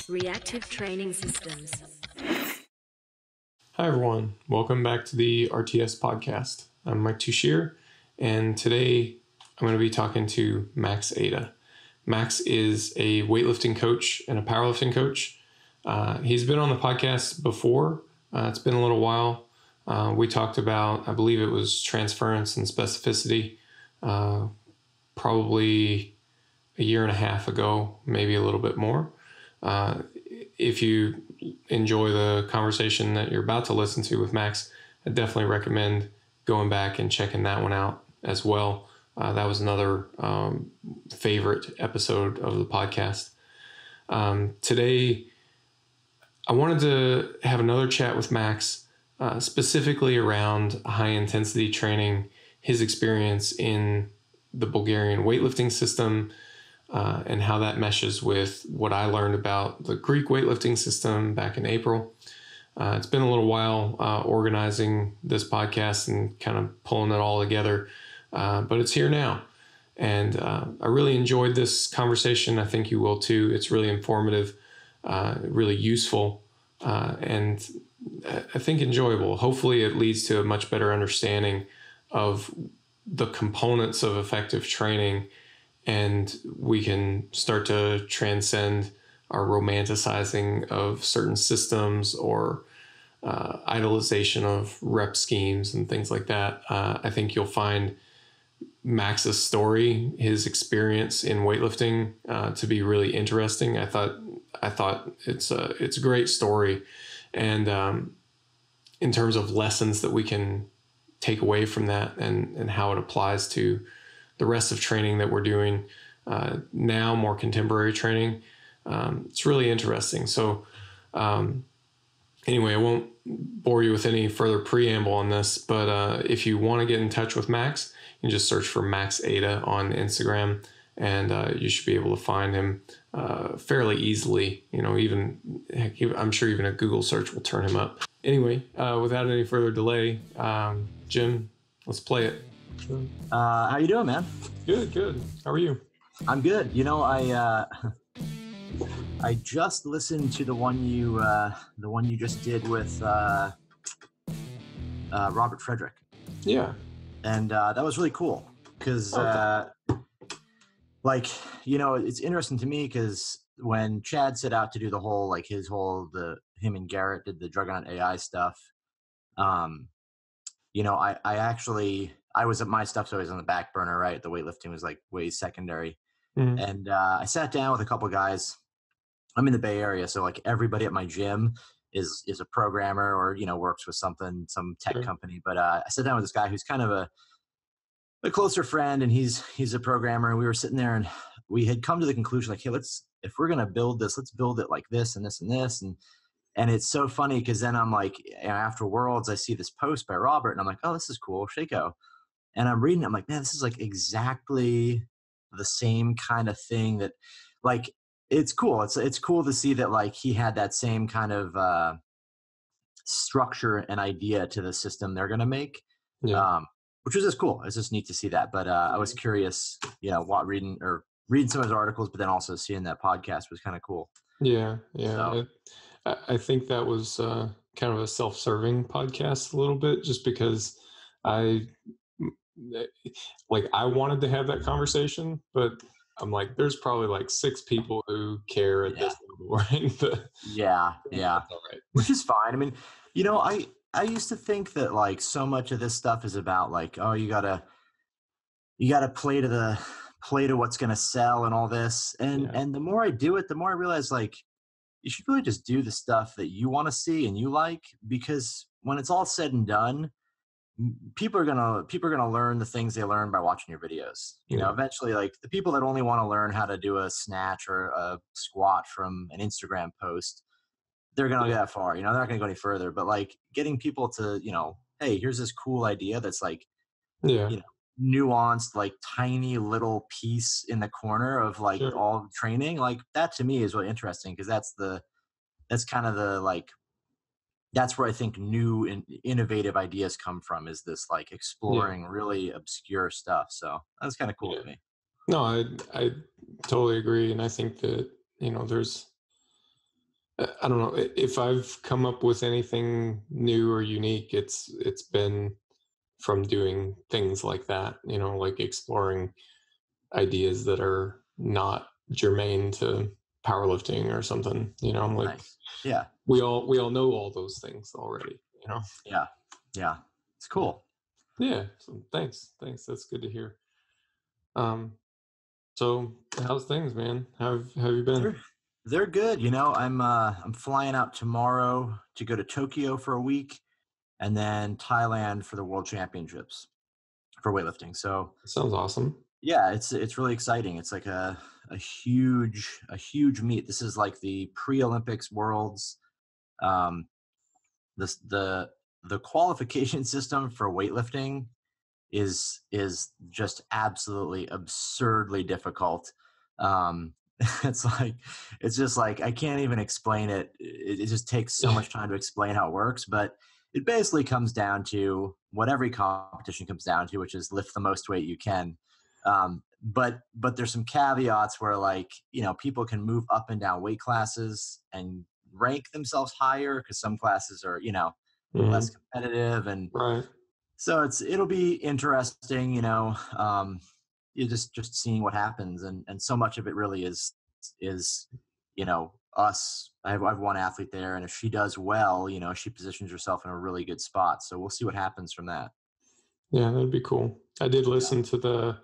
Reactive Training Systems. Hi everyone, welcome back to the RTS Podcast. I'm Mike Tushir, and today I'm going to be talking to Max Aita. Max is a weightlifting coach and a powerlifting coach. He's been on the podcast before. It's been a little while. We talked about, I believe it was transference and specificity, probably a year and a half ago, maybe a little bit more. If you enjoy the conversation that you're about to listen to with Max, I definitely recommend going back and checking that one out as well. That was another favorite episode of the podcast. Today, I wanted to have another chat with Max, specifically around high intensity training, his experience in the Bulgarian weightlifting system, and how that meshes with what I learned about the Greek weightlifting system back in April. It's been a little while organizing this podcast and kind of pulling it all together, but it's here now. And I really enjoyed this conversation. I think you will too. It's really informative, really useful, and I think enjoyable. Hopefully it leads to a much better understanding of the components of effective training, and we can start to transcend our romanticizing of certain systems or idolization of rep schemes and things like that. I think you'll find Max's story, his experience in weightlifting, to be really interesting. I thought it's a great story, and in terms of lessons that we can take away from that and how it applies to the rest of training that we're doing now, more contemporary training. It's really interesting. So anyway, I won't bore you with any further preamble on this, but if you want to get in touch with Max, you can just search for Max Aita on Instagram, and you should be able to find him fairly easily. I'm sure even a Google search will turn him up. Anyway, without any further delay, Jim, let's play it. How you doing, man? Good. How are you? I'm good. I just listened to the one you just did with Robert Frederick. Yeah. And that was really cool because, it's interesting to me because when Chad set out to do the whole, him and Garrett did the drug on AI stuff. I was at my stuff's always on the back burner, right? The weightlifting was like way secondary. Mm-hmm. And I sat down with a couple of guys. I'm in the Bay Area, so like everybody at my gym is a programmer or, works with some tech company. But I sat down with this guy who's kind of a closer friend, and he's a programmer. And we were sitting there and we had come to the conclusion, like, hey, if we're going to build this, let's build it like this and this and this. And it's so funny because then I'm like, after Worlds, I see this post by Robert and I'm like, oh, this is cool, Shaco. And I'm reading it, I'm like, man, this is like exactly the same kind of thing that, like, it's cool. It's cool to see that, like, he had that same kind of structure and idea to the system they're going to make, which was just cool. It's just neat to see that. But I was curious, reading some of his articles, but then also seeing that podcast was kind of cool. Yeah. So, I think that was kind of a self-serving podcast a little bit, just because I wanted to have that conversation, but I'm like, there's probably like 6 people who care at this level, right? But, yeah. That's all right. Which is fine. I mean, I used to think that like so much of this stuff is about like, oh, you gotta play to what's gonna sell and all this. And the more I do it, the more I realize like you should really just do the stuff that you want to see and you like, because when it's all said and done, people are gonna learn the things they learn by watching your videos. Eventually, like the people that only want to learn how to do a snatch or a squat from an Instagram post, they're gonna get that far. They're not gonna go any further. But like getting people to, hey, here's this cool idea that's like, nuanced, like tiny little piece in the corner of like all training. Like that to me is really interesting because that's kind of the like. That's where I think new and innovative ideas come from, is this like exploring really obscure stuff. So that's kind of cool to me. No, I totally agree. And I think that, there's I don't know if I've come up with anything new or unique. It's been from doing things like that, like exploring ideas that are not germane to powerlifting or something, like Nice. Yeah. we all know all those things already. Yeah. Yeah. It's Yeah. cool. Yeah. So thanks. That's good to hear. Um, so how's things, man? How have you been? They're good. I'm flying out tomorrow to go to Tokyo for a week and then Thailand for the World Championships for weightlifting. So Sounds awesome. yeah, it's really exciting. It's like a huge meet. This is like the pre-Olympics worlds. Um, this the qualification system for weightlifting is just absolutely absurdly difficult. Um, it's just like I can't even explain it. It just takes so much time to explain how it works, but it basically comes down to what every competition comes down to, which is lift the most weight you can. But there's some caveats where people can move up and down weight classes and rank themselves higher because some classes are less competitive, and Right. so it'll be interesting, you just seeing what happens, and so much of it really is us. I have one athlete there, and if she does well, she positions herself in a really good spot. So we'll see what happens from that. Yeah, that'd be cool. I did listen to the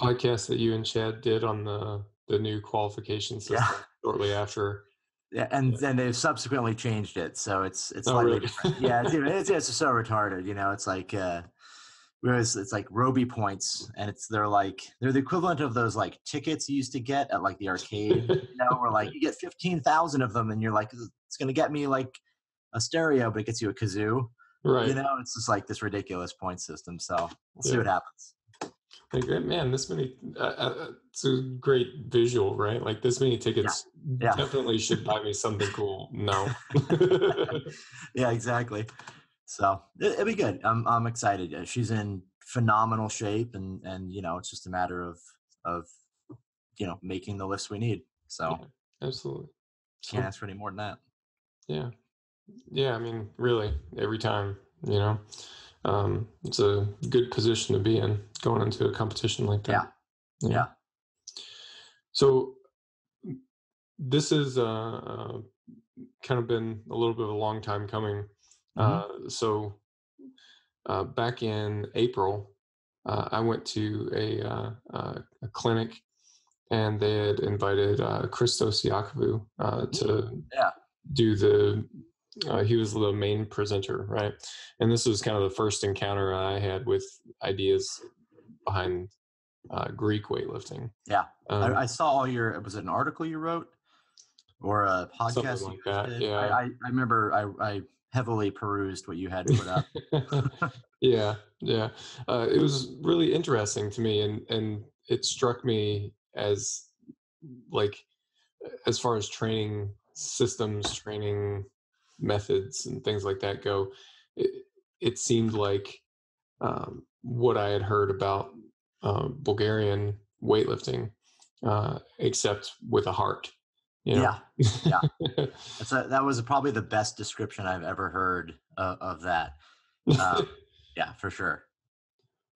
podcast that you and Chad did on the new qualification system shortly after. Yeah, and then they've subsequently changed it, so it's slightly really? different. Yeah, it's so retarded. It's like whereas it's like Roby points, and they're the equivalent of those like tickets you used to get at like the arcade, where like you get 15,000 of them, and you're like, it's gonna get me like a stereo, but it gets you a kazoo. Right. It's just like this ridiculous point system. So we'll see what happens. Like, man, this many, it's a great visual, right? Like this many tickets definitely should buy me something cool. No. Yeah, exactly. So it'll be good. I'm excited. She's in phenomenal shape, and it's just a matter of making the lifts we need. So yeah, absolutely. Can't ask for any more than that. Yeah. I mean, really, every time, it's a good position to be in going into a competition like that. Yeah. So this is kind of been a little bit of a long time coming. So back in April, I went to a clinic, and they had invited Christos Yakovu to do he was the main presenter, right? And this was kind of the first encounter I had with ideas behind Greek weightlifting. Yeah. I saw was it an article you wrote or a podcast? Something like that, yeah. I remember I heavily perused what you had put up. Yeah. It was really interesting to me, and it struck me as far as training systems, training methods, and things like that go, it seemed like what I had heard about Bulgarian weightlifting, except with a heart. Yeah. That was probably the best description I've ever heard of that. Yeah, for sure.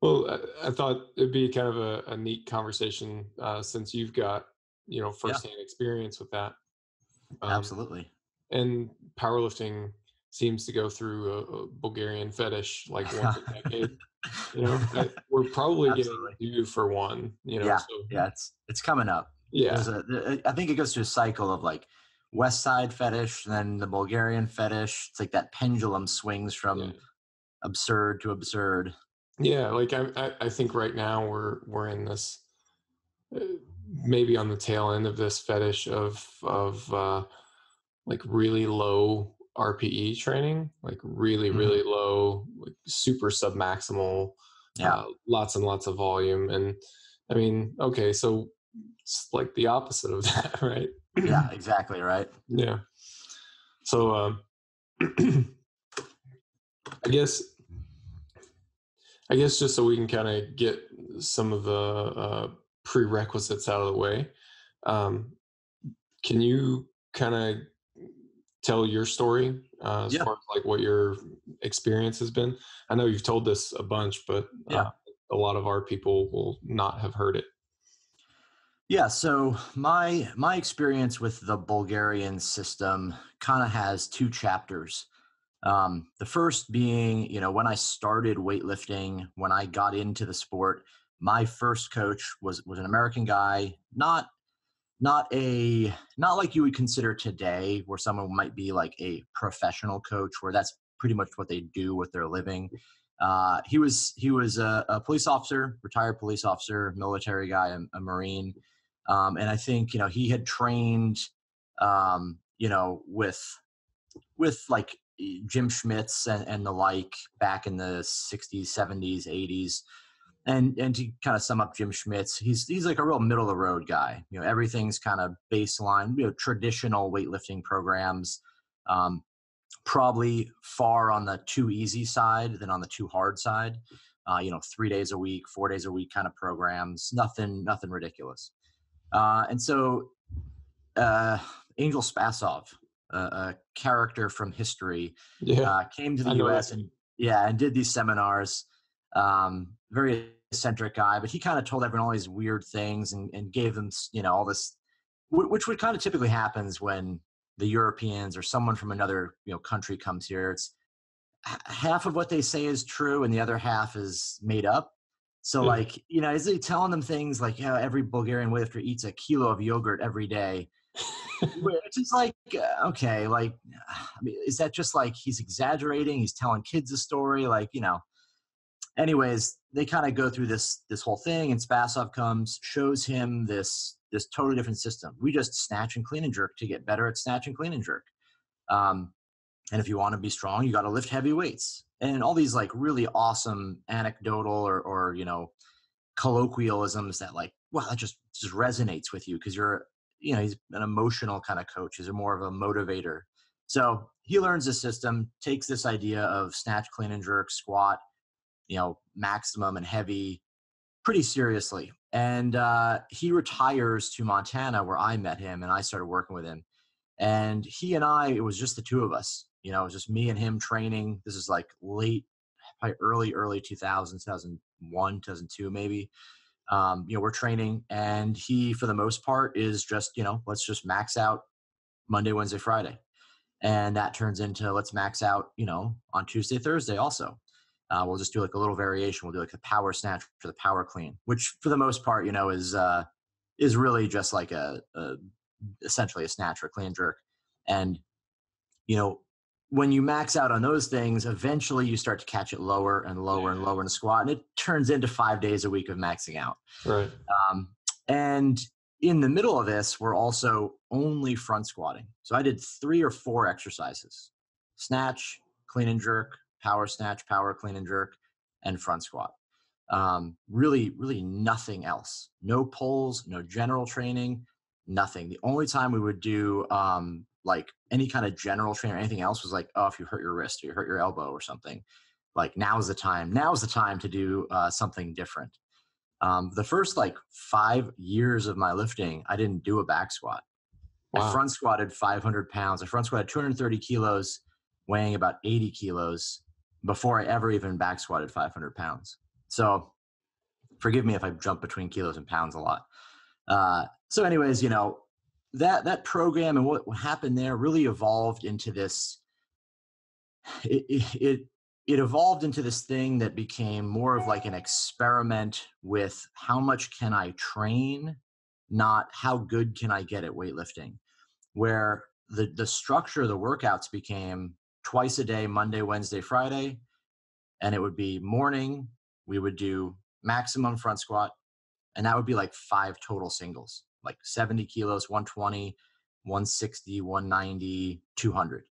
Well, I thought it'd be kind of a neat conversation since you've got firsthand experience with that. Absolutely. And powerlifting seems to go through a Bulgarian fetish like once a decade. We're probably getting due for one. Yeah, it's coming up. Yeah, I think it goes through a cycle of like Westside fetish, and then the Bulgarian fetish. It's like that pendulum swings from absurd to absurd. Yeah, like I think right now we're in this maybe on the tail end of this fetish of like really low RPE training, like really low, like super submaximal, lots and lots of volume. And I mean, okay, so it's like the opposite of that, right? Yeah, exactly right. Yeah. So I guess just so we can kind of get some of the prerequisites out of the way, can you kind of tell your story as Yeah. far as like what your experience has been? I know you've told this a bunch, but Yeah. a lot of our people will not have heard it. Yeah, so my experience with the Bulgarian system kind of has two chapters. The first being, when I started weightlifting, when I got into the sport, my first coach was an American guy, not like you would consider today, where someone might be like a professional coach, where that's pretty much what they do with their living. He was a police officer, retired police officer, military guy, a Marine, and I think he had trained, with like Jim Schmitz and the like back in the 60s, 70s, 80s. And to kind of sum up Jim Schmitz, he's like a real middle of the road guy. Everything's kind of baseline, traditional weightlifting programs, probably far on the too easy side than on the too hard side. 3 days a week, 4 days a week kind of programs, nothing ridiculous. And so Angel Spasov, a character from history, came to the U.S. and did these seminars. Very eccentric guy, but he kind of told everyone all these weird things and gave them, all this, which would kind of typically happens when the Europeans or someone from another, country comes here. It's half of what they say is true and the other half is made up. So is he telling them things like, every Bulgarian weightlifter eats a kilo of yogurt every day? Which is like, okay, like, I mean, is that just like he's exaggerating? He's telling kids a story, anyways, they kind of go through this whole thing, and Spasov comes, shows him this totally different system. We just snatch and clean and jerk to get better at snatch and clean and jerk. And if you want to be strong, you got to lift heavy weights, and all these like really awesome anecdotal or colloquialisms that like, wow, that just resonates with you because he's an emotional kind of coach. He's more of a motivator. So he learns the system, takes this idea of snatch, clean and jerk, squat, maximum and heavy pretty seriously. And he retires to Montana, where I met him and I started working with him. And he and I, it was just the two of us, it was just me and him training. This is like probably early 2000s, 2001, 2002, maybe. We're training, and he, for the most part, is just, let's just max out Monday, Wednesday, Friday. And that turns into let's max out, on Tuesday, Thursday also. We'll just do like a little variation. We'll do like a power snatch for the power clean, which for the most part, is really just like essentially a snatch or clean jerk. And, when you max out on those things, eventually you start to catch it lower and lower and lower in the squat, and it turns into 5 days a week of maxing out. Right. And in the middle of this, we're also only front squatting. So I did 3 or 4 exercises: snatch, clean and jerk, power snatch, power clean and jerk, and front squat. Really, really nothing else. No pulls, no general training, nothing. The only time we would do like any kind of general training or anything else was like, if you hurt your wrist or you hurt your elbow or something, like now's the time to do something different. The first like 5 years of my lifting, I didn't do a back squat. Wow. I front squatted 500 pounds. I front squatted 230 kilos, weighing about 80 kilos before I ever even back squatted 500 pounds. So forgive me if I jump between kilos and pounds a lot. So anyways, that program and what happened there really evolved into this. It evolved into this thing that became more of like an experiment with how much can I train, not how good can I get at weightlifting, where the structure of the workouts became twice a day, Monday, Wednesday, Friday. And it would be morning, we would do maximum front squat, and that would be like 5 total singles, like 70 kilos, 120, 160, 190, 200,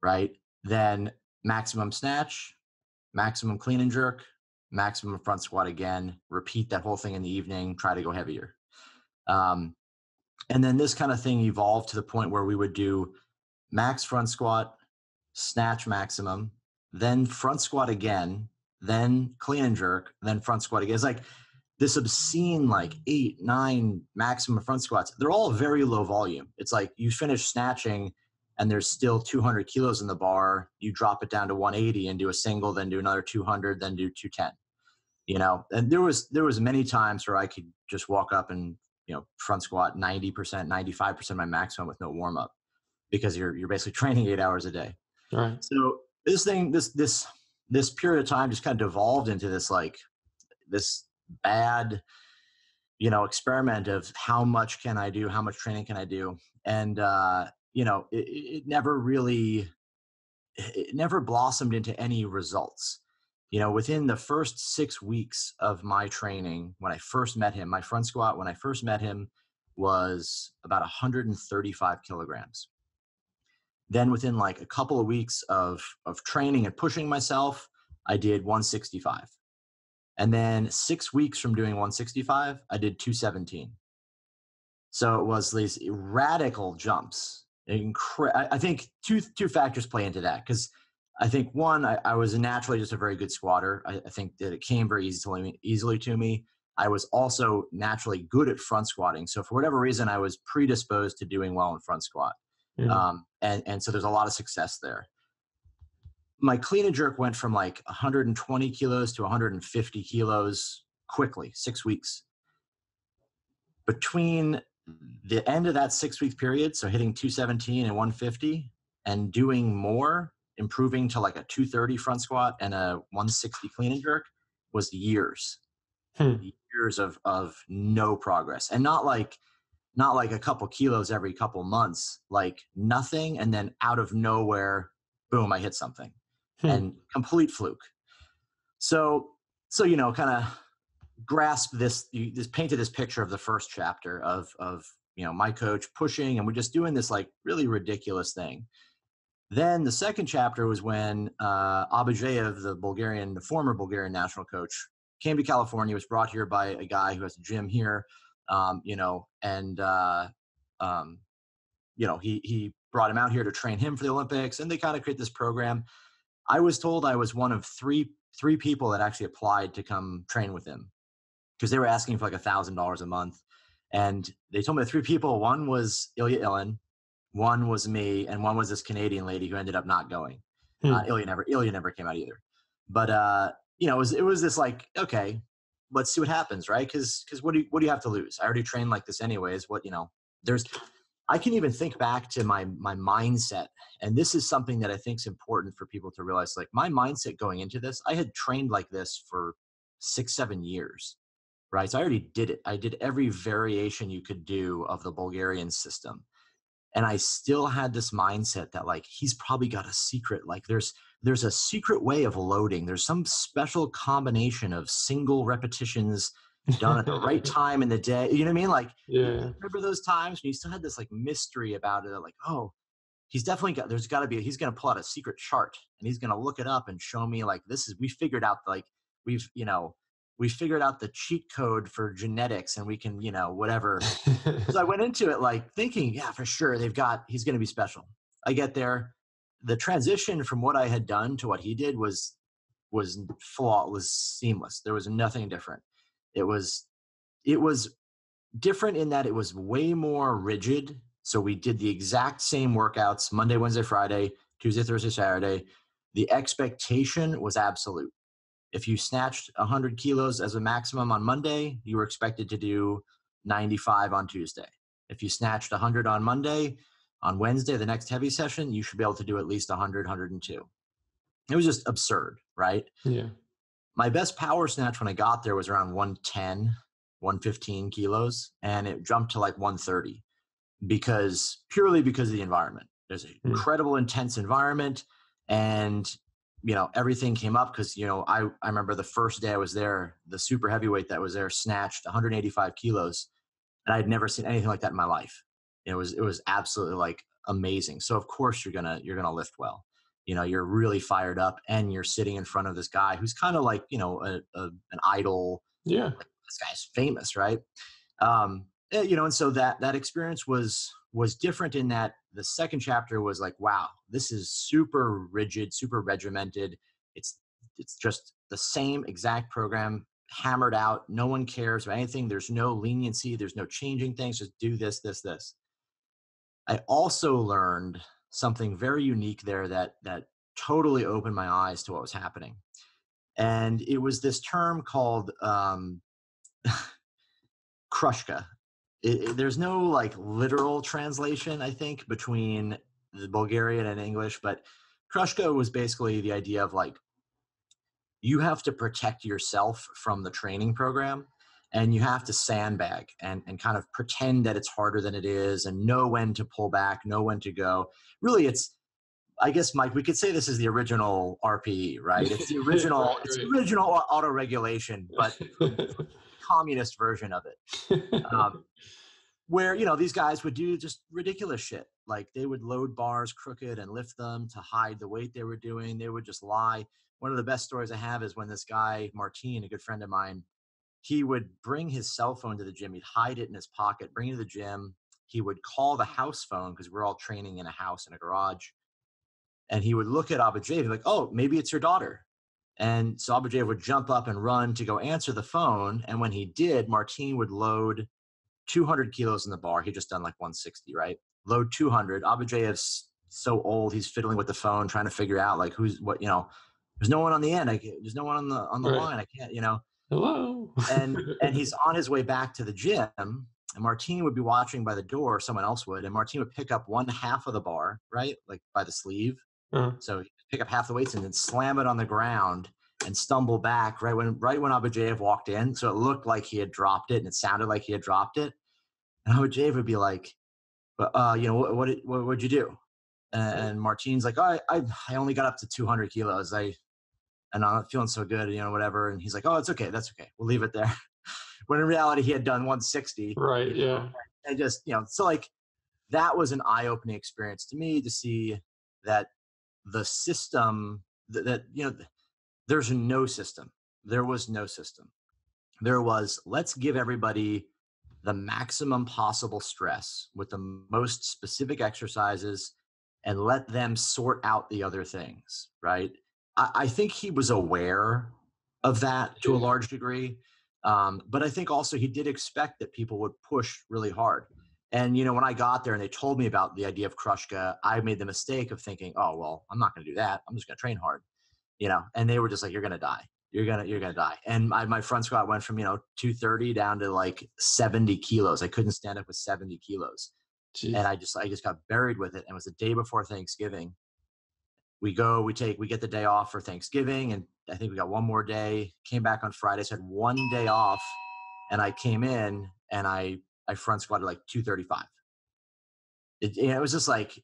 right? Then maximum snatch, maximum clean and jerk, maximum front squat again, repeat that whole thing in the evening, try to go heavier. And then this kind of thing evolved to the point where we would do max front squat, snatch maximum, then front squat again, then clean and jerk, then front squat again. It's like this obscene, like 8, 9 maximum front squats. They're all very low volume. It's like you finish snatching and there's still 200 kilos in the bar, you drop it down to 180 and do a single, then do another 200, then do 210. And there was many times where I could just walk up and, front squat 90%, 95% of my maximum with no warm up, because you're basically training 8 hours a day. Right. So this period of time just kind of devolved into this bad, experiment of how much can I do? How much training can I do? And, it never blossomed into any results. Within the first 6 weeks of my training, when I first met him, my front squat, when I first met him, was about 135 kilograms. Then within like a couple of weeks of training and pushing myself, I did 165. And then 6 weeks from doing 165, I did 217. So it was these radical jumps. I think two factors play into that, because I think one, I was naturally just a very good squatter. I think that it came very easily to me. I was also naturally good at front squatting. So for whatever reason, I was predisposed to doing well in front squat. Yeah. And so there's a lot of success there. My clean and jerk went from like 120 kilos to 150 kilos quickly, 6 weeks. Between the end of that 6 week period, so hitting 217 and 150 and doing more, improving to like a 230 front squat and a 160 clean and jerk, was years. Years of no progress. And not like a couple kilos every couple months, like nothing. And then out of nowhere, boom, I hit something. And complete fluke. So kind of grasp this, you just painted this picture of the first chapter of my coach pushing, and we're just doing this like really ridiculous thing. Then the second chapter was when Abajev, the former Bulgarian national coach, came to California, was brought here by a guy who has a gym here, he brought him out here to train him for the Olympics, and they kind of create this program. I was told I was one of three people that actually applied to come train with him, because they were asking for like $1,000 a month. And they told me the three people, one was Ilya Ilin, one was me, and one was this Canadian lady who ended up not going. Ilya never came out either. But, it was this like, okay, let's see what happens, right? Because what do you have to lose? I already trained like this anyways. I can even think back to my mindset. And this is something that I think is important for people to realize. Like, my mindset going into this, I had trained like this for 6-7 years, right? So I already did it. I did every variation you could do of the Bulgarian system. And I still had this mindset that like, he's probably got a secret. Like there's a secret way of loading. There's some special combination of single repetitions done at the right time in the day. You know what I mean? Like, yeah. Remember those times when you still had this like mystery about it? Like, oh, he's definitely he's going to pull out a secret chart and he's going to look it up and show me like, we figured out the cheat code for genetics, and we can, whatever. So I went into it like thinking, yeah, for sure. He's going to be special. I get there. The transition from what I had done to what he did was seamless. There was nothing different. It was different in that it was way more rigid. So we did the exact same workouts, Monday, Wednesday, Friday, Tuesday, Thursday, Saturday. The expectation was absolute. If you snatched 100 kilos as a maximum on Monday, you were expected to do 95 on Tuesday. If you snatched 100 on Monday, on Wednesday, the next heavy session, you should be able to do at least 100, 102. It was just absurd, right? Yeah. My best power snatch when I got there was around 110, 115 kilos, and it jumped to like 130 purely because of the environment. There's an incredible intense environment, and everything came up because, I remember the first day I was there, the super heavyweight that was there snatched 185 kilos, and I had never seen anything like that in my life. It was absolutely like amazing. So of course you're gonna lift well. You're really fired up, and you're sitting in front of this guy who's kind of like, an idol. Yeah. Like, this guy's famous, right? And so that experience was different in that the second chapter was like, wow, this is super rigid, super regimented. It's just the same exact program hammered out. No one cares about anything. There's no leniency. There's no changing things. Just do this, this, this. I also learned something very unique there that totally opened my eyes to what was happening. And it was this term called krushka. There's no like literal translation, I think, between the Bulgarian and English, but krushka was basically the idea of like, you have to protect yourself from the training program, and you have to sandbag and kind of pretend that it's harder than it is, and know when to pull back, know when to go. Really, it's, I guess, Mike, we could say this is the original RPE, right? It's the original, Right, it's right. the original auto-regulation, but communist version of it. Where, you know, these guys would do just ridiculous shit. Like they would load bars crooked and lift them to hide the weight they were doing. They would just lie. One of the best stories I have is when this guy, Martin, a good friend of mine, he would bring his cell phone to the gym. He'd hide it in his pocket, bring it to the gym. He would call the house phone because we're all training in a house in a garage. And he would look at Abujayev like, oh, maybe it's your daughter. And so Abujayev would jump up and run to go answer the phone. And when he did, Martin would load 200 kilos in the bar. He'd just done like 160, right? Load 200. Abujayev's so old, he's fiddling with the phone, trying to figure out like who's what, you know, there's no one on the end. There's no one on the Right. line. I can't, you know. Hello. and he's on his way back to the gym, and Martin would be watching by the door, or someone else would, and Martin would pick up one half of the bar, right? Like by the sleeve. Uh-huh. So he'd pick up half the weights and then slam it on the ground and stumble back right when Abujayev walked in. So it looked like he had dropped it and it sounded like he had dropped it. And Abujayev would be like, but you know, what'd you do? And Martin's like, oh, I only got up to 200 kilos. And I'm not feeling so good, you know, whatever. And he's like, oh, it's okay. That's okay. We'll leave it there. When in reality, he had done 160. Right. You know? Yeah. And just, you know, so like that was an eye-opening experience to me to see that the system that, you know, there's no system. There was no system. There was, let's give everybody the maximum possible stress with the most specific exercises and let them sort out the other things, right? I think he was aware of that to a large degree. But I think also he did expect that people would push really hard. And, you know, when I got there and they told me about the idea of krushka, I made the mistake of thinking, oh, well, I'm not going to do that. I'm just going to train hard, you know, and they were just like, you're going to die. You're going to die. And my front squat went from, you know, 230 down to like 70 kilos. I couldn't stand up with 70 kilos. Jeez. And I just got buried with it. And it was the day before Thanksgiving. We get the day off for Thanksgiving. And I think we got one more day, came back on Friday. So I had one day off and I came in and I front squatted like 235. It was just like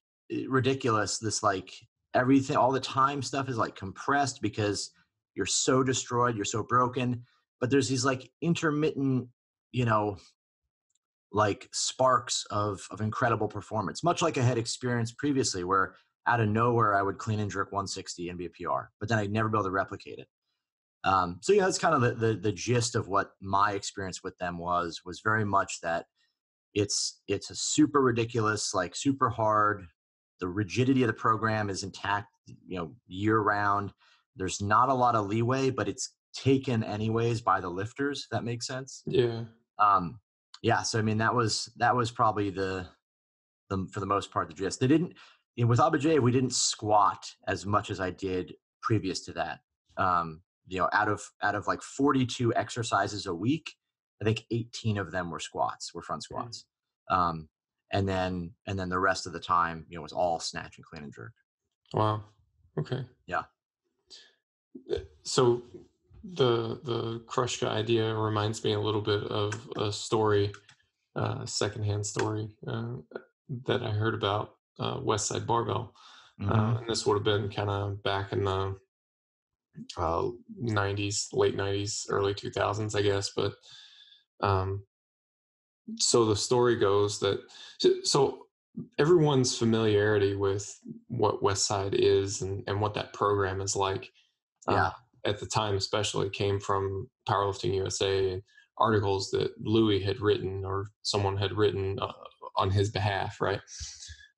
ridiculous. This like everything, all the time stuff is like compressed because you're so destroyed, you're so broken. But there's these like intermittent, you know, like sparks of incredible performance, much like I had experienced previously where out of nowhere I would clean and jerk 160 and be a PR, but then I'd never be able to replicate it. So yeah, that's kind of the gist of what my experience with them was very much that it's a super ridiculous, like super hard. The rigidity of the program is intact, you know, year round. There's not a lot of leeway, but it's taken anyways by the lifters, if that makes sense. Yeah. Yeah. So, I mean, that was probably the for the most part, the gist. They didn't, you know, with Abujayev, we didn't squat as much as I did previous to that. You know, out of like 42 exercises a week, I think 18 of them were front squats. And then the rest of the time, you know, was all snatch and clean and jerk. Wow. Okay. Yeah. So the krushka idea reminds me a little bit of a story, secondhand story that I heard about Westside Bargo. Mm-hmm. And this would have been kind of back in the 90s, late 90s, early 2000s, I guess. But so the story goes that, so everyone's familiarity with what Westside is and what that program is like, at the time especially, came from Powerlifting USA and articles that Louis had written or someone had written on his behalf, right?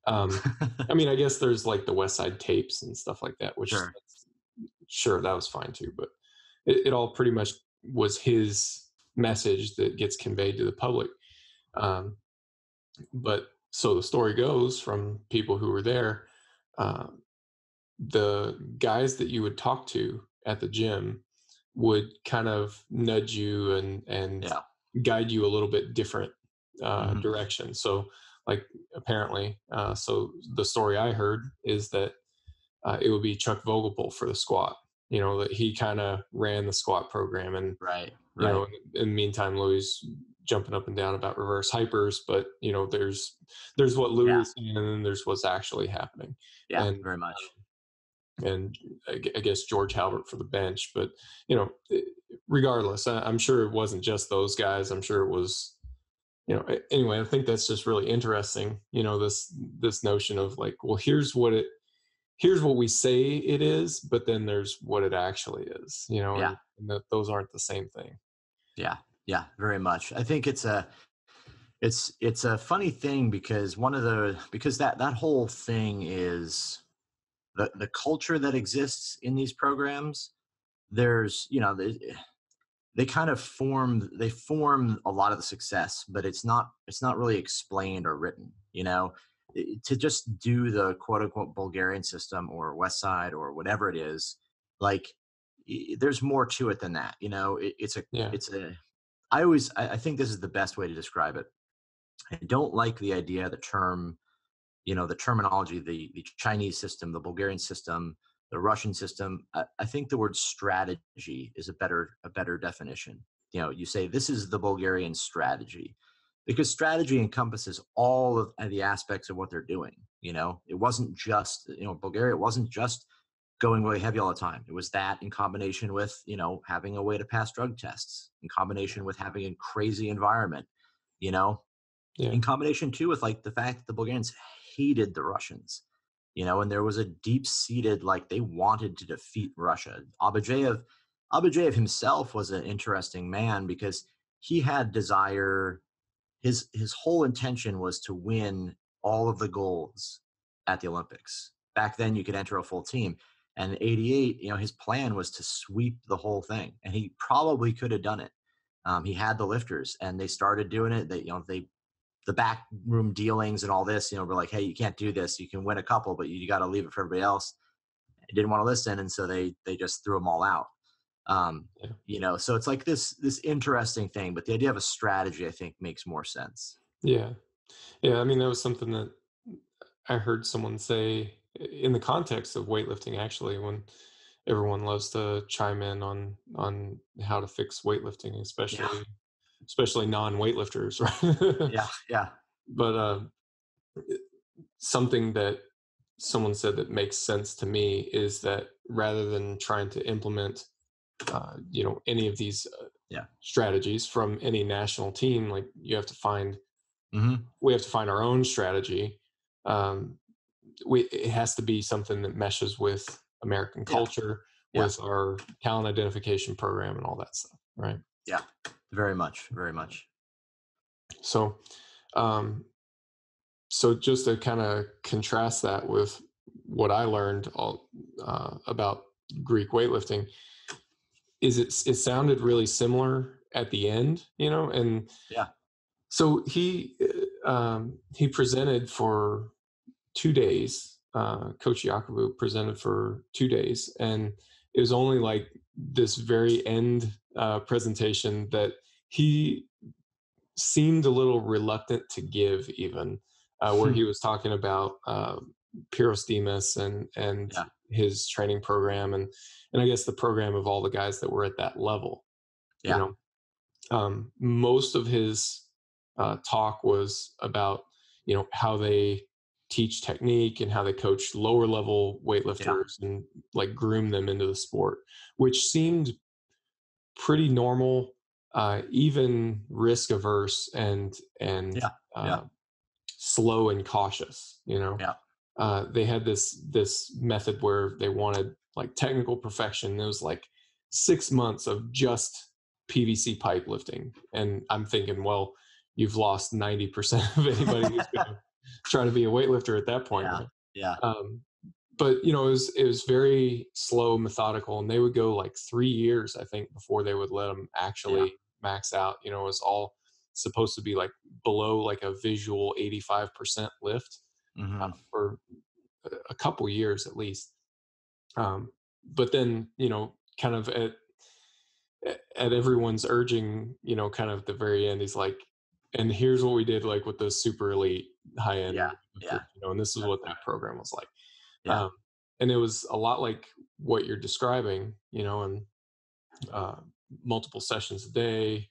I mean, I guess there's like the Westside tapes and stuff like that, which sure, that was fine too, but it all pretty much was his message that gets conveyed to the public. But so the story goes from people who were there, uh, the guys that you would talk to at the gym would kind of nudge you and Yeah. guide you a little bit different Hmm. direction. So, like, apparently, so the story I heard is that it would be Chuck Vogelpohl for the squat. You know, that he kind of ran the squat program, and Right. you know, Right. in the meantime, Louis jumping up and down about reverse hypers, but you know, there's what Louis Yeah. is saying, and then there's what's actually happening, Yeah. and Very much. and I guess George Halbert for the bench. But you know, regardless, I'm sure it wasn't just those guys. I'm sure it was, you know. Anyway, I think that's just really interesting. You know, this notion of like, well, here's what we say it is, but then there's what it actually is. You know, Yeah. and that those aren't the same thing. Yeah. Yeah. Very much. I think it's a funny thing because because that whole thing is the culture that exists in these programs. There's, they kind of form a lot of the success, but it's not really explained or written, to just do the quote unquote Bulgarian system or Westside or whatever it is. Like, there's more to it than that. Yeah, It's a I think this is the best way to describe it. I don't like the idea, the term, the terminology, the Chinese system, the Bulgarian system, the Russian system. I think the word strategy is a better definition. You say this is the Bulgarian strategy, because strategy encompasses all of the aspects of what they're doing. It wasn't just, Bulgaria. It wasn't just going really heavy all the time. It was that in combination with, having a way to pass drug tests, in combination with having a crazy environment, you know, yeah, in combination too with like the fact that the Bulgarians hated the Russians, and there was a deep-seated, like, they wanted to defeat Russia. Abajev himself was an interesting man because he had desire. His whole intention was to win all of the golds at the Olympics. Back then, you could enter a full team. And in '88, his plan was to sweep the whole thing, and he probably could have done it. He had the lifters, and they started doing it. The backroom dealings and all this, were like, hey, you can't do this. You can win a couple, but you got to leave it for everybody else. They didn't want to listen, and so they just threw them all out. yeah, So it's like this interesting thing, but the idea of a strategy, I think, makes more sense. yeah, yeah. I mean, that was something that I heard someone say in the context of weightlifting, actually, when everyone loves to chime in on how to fix weightlifting, Yeah, especially non-weightlifters, right? yeah, yeah, But something that someone said that makes sense to me is that rather than trying to implement, you know, any of these yeah. strategies from any national team, like Hmm. we have to find our own strategy. Um, it has to be something that meshes with American Yeah, culture, yeah, with our talent identification program, and all that stuff, right? yeah. Very much, very much. So, um, so just to kind of contrast that with what I learned about Greek weightlifting, it sounded really similar at the end, you know, and Yeah. so he presented for 2 days. Coach Yakubu presented for 2 days, and it was only like this very end presentation that he seemed a little reluctant to give, even where he was talking about Pyrrhus Demas and Yeah, his training program, and I guess the program of all the guys that were at that level. You yeah, know, most of his talk was about, you know, how they teach technique and how they coach lower level yeah, weightlifters and like groom them into the sport, which seemed pretty normal, even risk averse and yeah, yeah, uh, slow and cautious. You know, yeah, they had this method where they wanted like technical perfection. It was like 6 months of just PVC pipe lifting, and I'm thinking, well, you've lost 90% of anybody who's going to try to be a weightlifter at that point, yeah, right? yeah, Um, but you know, it was very slow, methodical, and they would go like 3 years, I think, before they would let them yeah. actually max out. You know, it was all supposed to be like below like a visual 85% lift Hmm. for a couple years at least. But then, kind of at everyone's urging, kind of the very end, he's like, and here's what we did, like with the super elite high end Yeah. Yeah. and this is what that program was like. Yeah. And it was a lot like what you're describing, and uh, multiple sessions a day,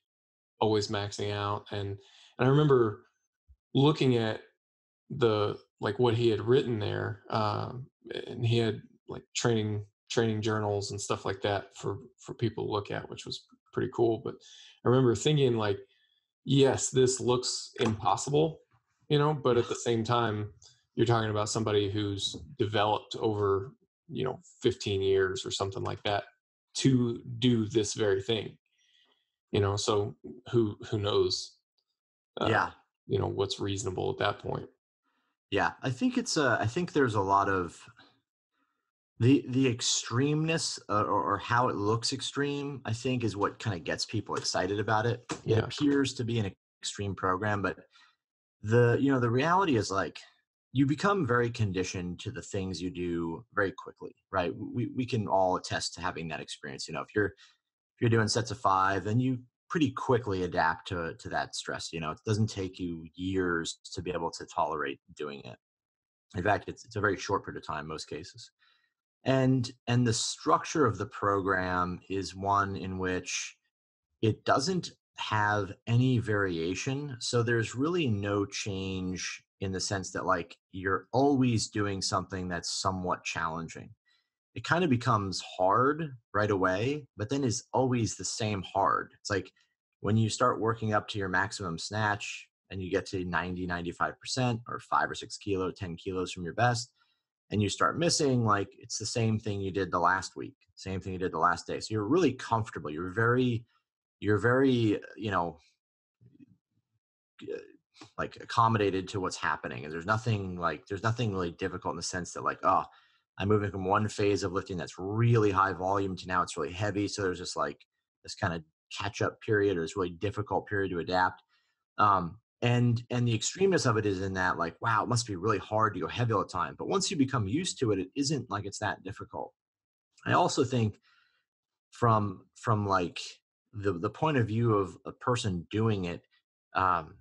always maxing out. And I remember looking at the like what he had written there, and he had like training journals and stuff like that for people to look at, which was pretty cool. But I remember thinking like, yes, this looks impossible, but at the same time, you're talking about somebody who's developed over 15 years or something like that to do this very thing, so who knows, uh, Yeah. what's reasonable at that point. Yeah. I think there's a lot of the extremeness, or how it looks extreme, I think, is what kind of gets people excited about it. It Yeah. appears to be an extreme program, but the reality is like you become very conditioned to the things you do very quickly, right? We can all attest to having that experience. If you're doing sets of 5, then you pretty quickly adapt to that stress. It doesn't take you years to be able to tolerate doing it. In fact, it's a very short period of time most cases. And the structure of the program is one in which it doesn't have any variation. So there's really no change in the sense that like you're always doing something that's somewhat challenging. It kind of becomes hard right away, but then is always the same hard. It's like when you start working up to your maximum snatch and you get to 90, 95%, or 5 or 6 kilo, 10 kilos from your best, and you start missing, like it's the same thing you did the last week, same thing you did the last day. So you're really comfortable. You're very, like accommodated to what's happening. And there's nothing really difficult in the sense that like, oh, I'm moving from one phase of lifting that's really high volume to now it's really heavy. So there's just like this kind of catch up period, or this really difficult period to adapt. And the extremeness of it is in that like, wow, it must be really hard to go heavy all the time. But once you become used to it, it isn't like it's that difficult. I also think from like the point of view of a person doing it, um,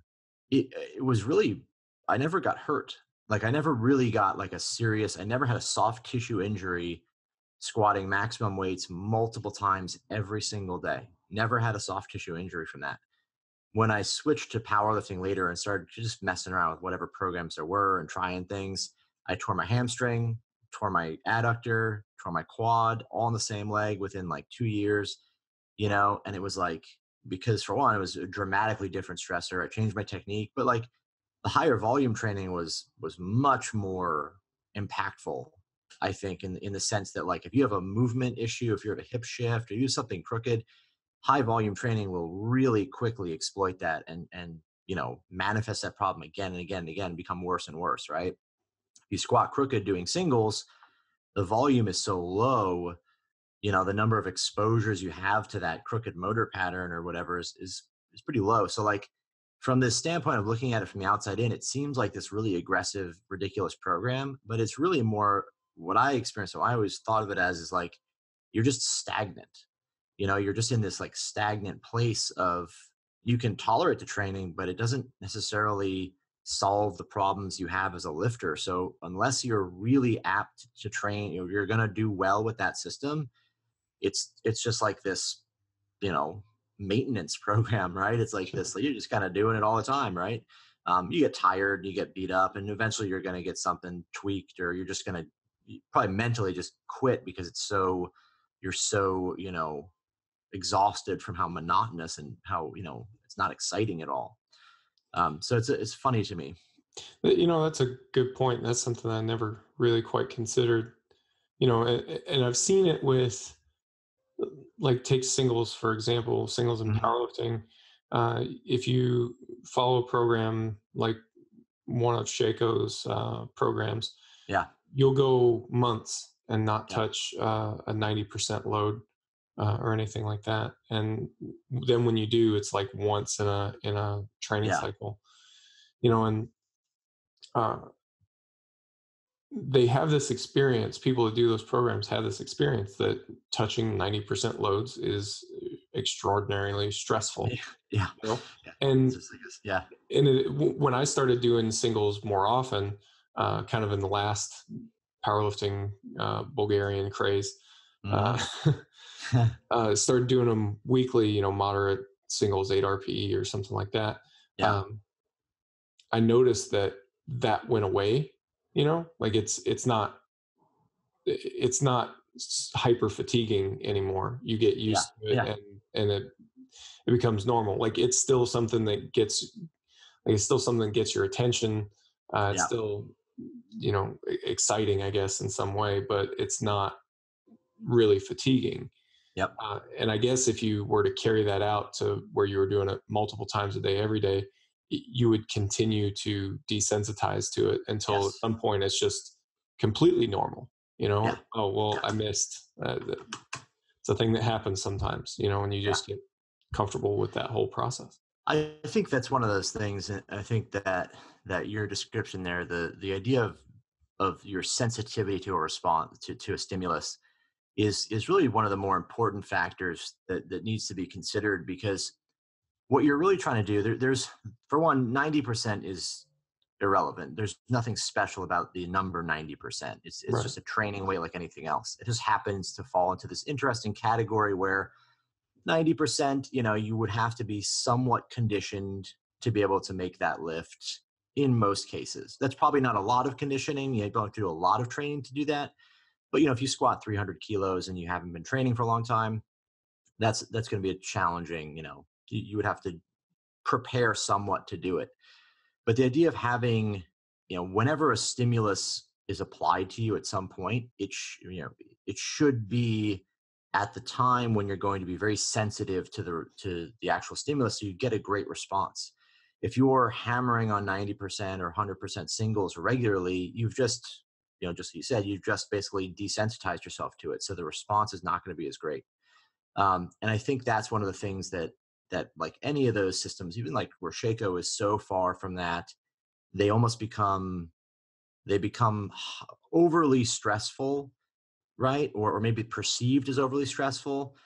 it was really, I never got hurt. Like I never really got like I never had a soft tissue injury squatting maximum weights multiple times every single day. Never had a soft tissue injury from that. When I switched to powerlifting later and started just messing around with whatever programs there were and trying things, I tore my hamstring, tore my adductor, tore my quad, all in the same leg within like 2 years, and it was like, because for one, it was a dramatically different stressor. I changed my technique, but like the higher volume training was much more impactful, I think, in the sense that like if you have a movement issue, if you have a hip shift or you do something crooked, high volume training will really quickly exploit that and manifest that problem again and again and again, become worse and worse, right? If you squat crooked doing singles, the volume is so low, the number of exposures you have to that crooked motor pattern or whatever is pretty low. So like from this standpoint of looking at it from the outside in, it seems like this really aggressive, ridiculous program, but it's really more what I experienced. So I always thought of it as is like you're just stagnant. You're just in this like stagnant place of you can tolerate the training, but it doesn't necessarily solve the problems you have as a lifter. So unless you're really apt to train, you're going to do well with that system. It's just like this, you know, maintenance program, right? It's like this, you're just kind of doing it all the time, right? You get tired, you get beat up, and eventually you're going to get something tweaked, or you're just going to probably mentally just quit because you're so, exhausted from how monotonous and how, it's not exciting at all. So it's funny to me. That's a good point. That's something I never really quite considered. And I've seen it with, like, take singles for example, singles and Mhm. powerlifting. If you follow a program like one of Shako's programs, Yeah. you'll go months and not Yeah. touch a 90% load or anything like that. And then when you do, it's like once in a training Yeah. cycle, and uh, they have this experience. People that do those programs have this experience that touching 90% loads is extraordinarily stressful. Yeah. You know? Yeah. And Just like this. Yeah. when I started doing singles more often, kind of in the last powerlifting Bulgarian craze, uh, started doing them weekly, moderate singles, 8 RPE or something like that. Yeah. I noticed that went away, like it's not hyper fatiguing anymore. You get Yeah. used to it, Yeah. and it becomes normal. Like it's still something that gets your attention. It's Yeah. still, exciting, I guess, in some way, but it's not really fatiguing. Yep. And I guess if you were to carry that out to where you were doing it multiple times a day, every day, you would continue to desensitize to it until at Yes. some point it's just completely normal. Yeah. Oh, well, Yeah. I missed. It's a thing that happens sometimes, and you Yeah. just get comfortable with that whole process. I think that's one of those things. And I think that your description there, the idea of your sensitivity to a response to a stimulus is really one of the more important factors that needs to be considered, because what you're really trying to do there's for one, 90% is irrelevant. There's nothing special about the number 90%. It's Right. just a training weight like anything else. It just happens to fall into this interesting category where 90%, you would have to be somewhat conditioned to be able to make that lift in most cases. That's probably not a lot of conditioning. You don't have to do a lot of training to do that. But if you squat 300 kilos and you haven't been training for a long time, that's going to be a challenging. You would have to prepare somewhat to do it. But the idea of having, whenever a stimulus is applied to you at some point, it should be at the time when you're going to be very sensitive to the actual stimulus, so you get a great response. If you're hammering on 90% or 100% singles regularly, you've just, just as you said, you've just basically desensitized yourself to it. So the response is not going to be as great. And I think that's one of the things that like any of those systems, even like where Shaco is so far from that, they almost become overly stressful, right? Or maybe perceived as overly stressful.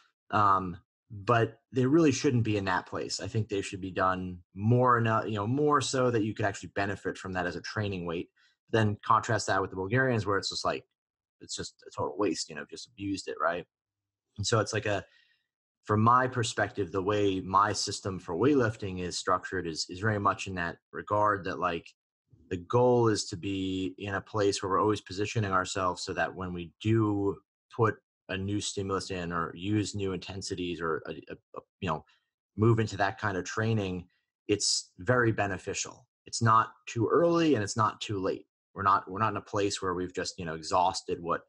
But they really shouldn't be in that place. I think they should be done more enough, more so that you could actually benefit from that as a training weight. Then contrast that with the Bulgarians, where it's just like, it's just a total waste, just abused it, right? And so it's like from my perspective, the way my system for weightlifting is structured is very much in that regard, that like the goal is to be in a place where we're always positioning ourselves so that when we do put a new stimulus in or use new intensities or move into that kind of training, it's very beneficial. It's not too early and it's not too late. We're not in a place where we've just exhausted what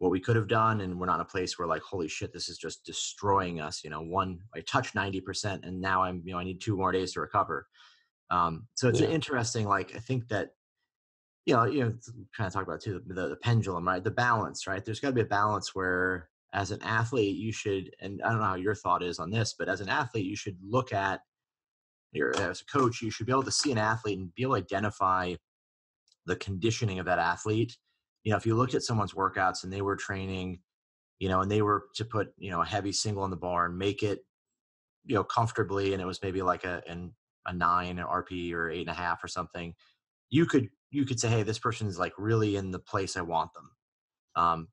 we could have done, and we're not in a place where like, holy shit, this is just destroying us. I touched 90% and now I need 2 more days to recover. So it's Yeah. interesting. Like, I think that, kind of talk about too, the pendulum, right? The balance, right? There's got to be a balance where as an athlete, you should, and I don't know how your thought is on this, but as an athlete, you should look at as a coach, you should be able to see an athlete and be able to identify the conditioning of that athlete. If you looked at someone's workouts and they were training, and they were to put, a heavy single on the bar and make it, comfortably, and it was maybe like a 9 RP or 8.5 or something, you could say, hey, this person is like really in the place I want them.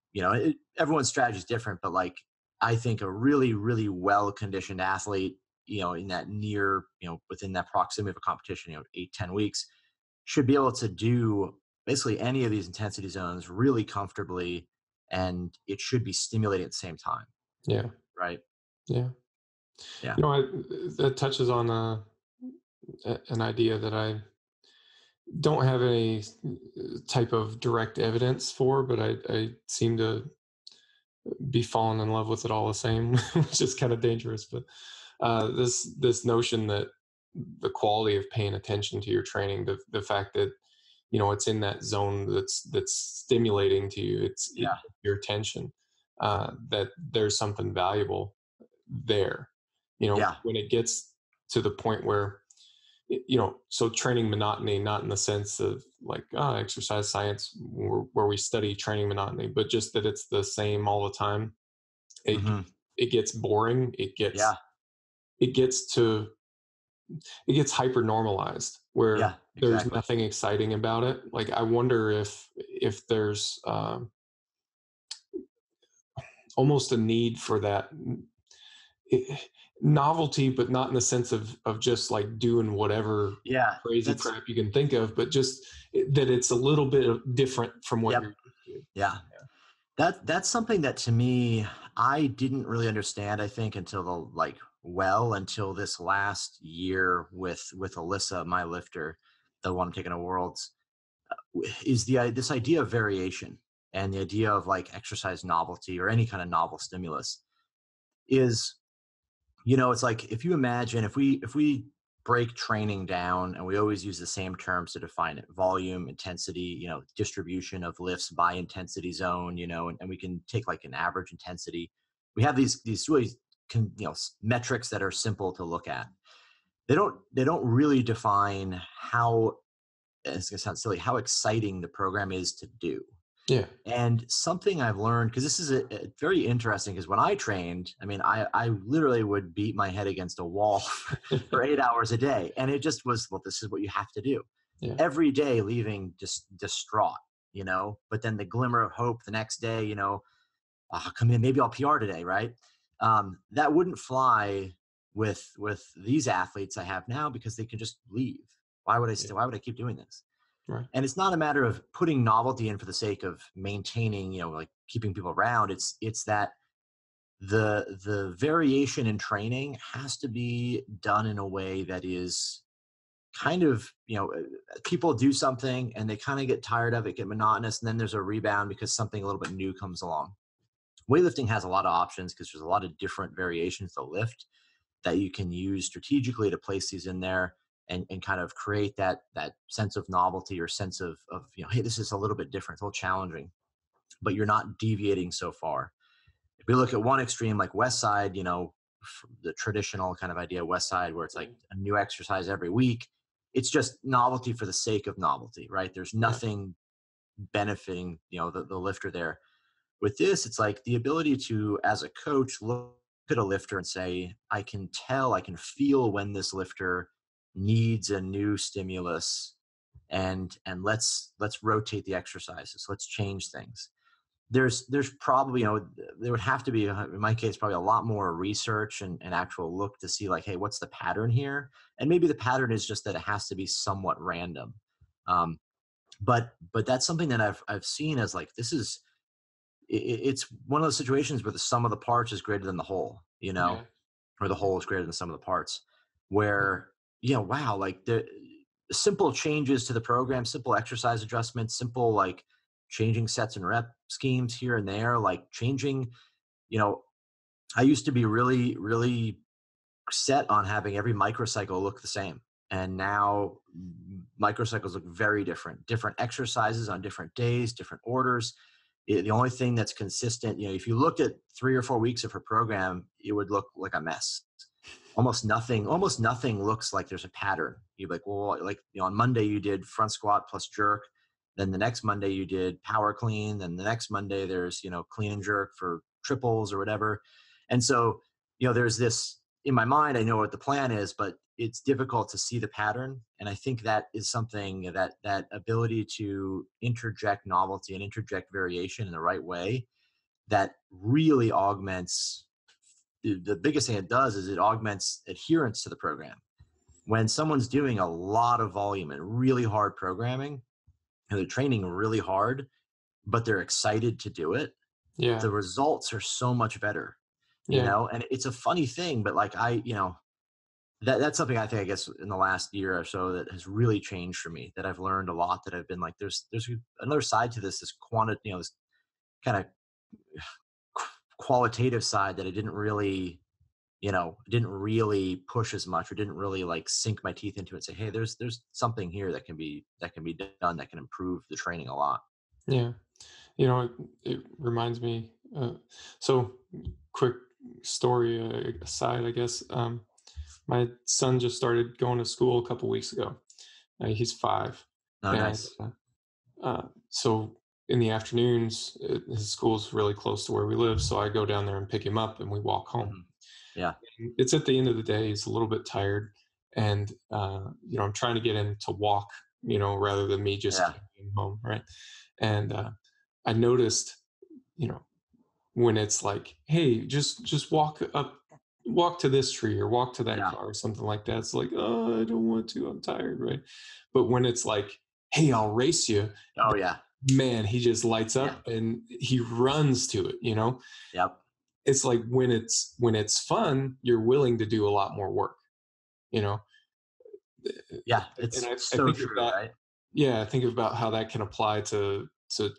Everyone's strategy is different, but like, I think a really, really well-conditioned athlete, in that near, within that proximity of a competition, 8-10 weeks, should be able to do basically any of these intensity zones really comfortably, and it should be stimulating at the same time. Yeah. Right. Yeah. Yeah. That touches on an idea that I don't have any type of direct evidence for, but I seem to be falling in love with it all the same, which is kind of dangerous. But this notion that the quality of paying attention to your training, the fact that it's in that zone that's stimulating to you, Yeah. your attention, that there's something valuable there. Yeah. When it gets to the point where so training monotony, not in the sense of like exercise science where we study training monotony, but just that it's the same all the time. It Mm-hmm. it gets boring. Yeah. It gets to it gets hyper normalized where Yeah. there's Exactly. nothing exciting about it. Like I wonder if there's almost a need for that novelty, but not in the sense of just like doing whatever Yeah. crazy That's crap you can think of, but just that it's a little bit different from what Yep. you're used to. Yeah. That's something that to me I didn't really understand. I think until until this last year with Alyssa, my lifter, the one I'm taking to Worlds, is this idea of variation and the idea of like exercise novelty or any kind of novel stimulus is, it's like if you imagine if we break training down and we always use the same terms to define it: volume, intensity, distribution of lifts by intensity zone, and we can take like an average intensity. We have these really metrics that are simple to look at. They don't really define how, it's going to sound silly, how exciting the program is to do. Yeah. And something I've learned, because this is a very interesting, because when I trained, I mean, I literally would beat my head against a wall for 8 hours a day. And it just was, well, this is what you have to do. Yeah. Every day leaving just distraught, but then the glimmer of hope the next day, I'll come in, maybe I'll PR today, right? That wouldn't fly with these athletes I have now, because they can just leave. Why would I keep doing this? Right. And it's not a matter of putting novelty in for the sake of maintaining, like keeping people around. It's that the variation in training has to be done in a way that is kind of, people do something and they kind of get tired of it, get monotonous, and then there's a rebound because something a little bit new comes along. Weightlifting has a lot of options because there's a lot of different variations to lift that you can use strategically to place these in there and kind of create that sense of novelty or sense of hey, this is a little bit different, a little challenging, but you're not deviating so far. If we look at one extreme like Westside, the traditional kind of idea Westside, where it's like a new exercise every week, it's just novelty for the sake of novelty, right? There's nothing benefiting the lifter there. With this, it's like the ability to, as a coach, look at a lifter and say, I can feel when this lifter needs a new stimulus, and let's rotate the exercises. Let's change things. There's probably, there would have to be, in my case, probably a lot more research and actual look to see like, hey, what's the pattern here? And maybe the pattern is just that it has to be somewhat random. But that's something that I've seen as like, it's one of those situations where the sum of the parts is greater than the whole, Yeah. or the whole is greater than the sum of the parts, where, wow, like the simple changes to the program, simple exercise adjustments, simple, like changing sets and rep schemes here and there, like changing, I used to be really, really set on having every microcycle look the same. And now microcycles look very different exercises on different days, different orders. The only thing that's consistent, if you looked at 3 or 4 weeks of her program, it would look like a mess. Almost nothing looks like there's a pattern. You'd be like, well, like, on Monday you did front squat plus jerk. Then the next Monday you did power clean. Then the next Monday there's, clean and jerk for triples or whatever. And so, there's this, in my mind, I know what the plan is, but it's difficult to see the pattern. And I think that is something that ability to interject novelty and interject variation in the right way, that really augments. The biggest thing it does is it augments adherence to the program. When someone's doing a lot of volume and really hard programming, and they're training really hard, but they're excited to do it, Yeah. the results are so much better, and it's a funny thing, but like that's something I think, I guess, in the last year or so that has really changed for me, that I've learned a lot, that I've been like, there's another side to this quantity, this kind of qualitative side that I didn't really push as much, or didn't really like sink my teeth into it and say, hey, there's something here that can be done, that can improve the training a lot. Yeah. It reminds me. So, quick story aside, I guess. My son just started going to school a couple weeks ago. He's 5, Oh, And nice. so in the afternoons, his school's really close to where we live. So I go down there and pick him up and we walk home. Hmm. Yeah. It's at the end of the day. He's a little bit tired. And, I'm trying to get him to walk, rather than me just Yeah. carrying him home. Right. And I noticed, you know, when it's like, hey, just walk to this tree or walk to that Yeah. car or something like that. It's like, oh, I don't want to, I'm tired, right? But when it's like, hey, I'll race you, Oh, yeah. man, he just lights Yeah. up and he runs to it. Yep. It's like when it's fun, you're willing to do a lot more work, you know Yeah. and It's I so think of true, that. right? Yeah, I think about how that can apply to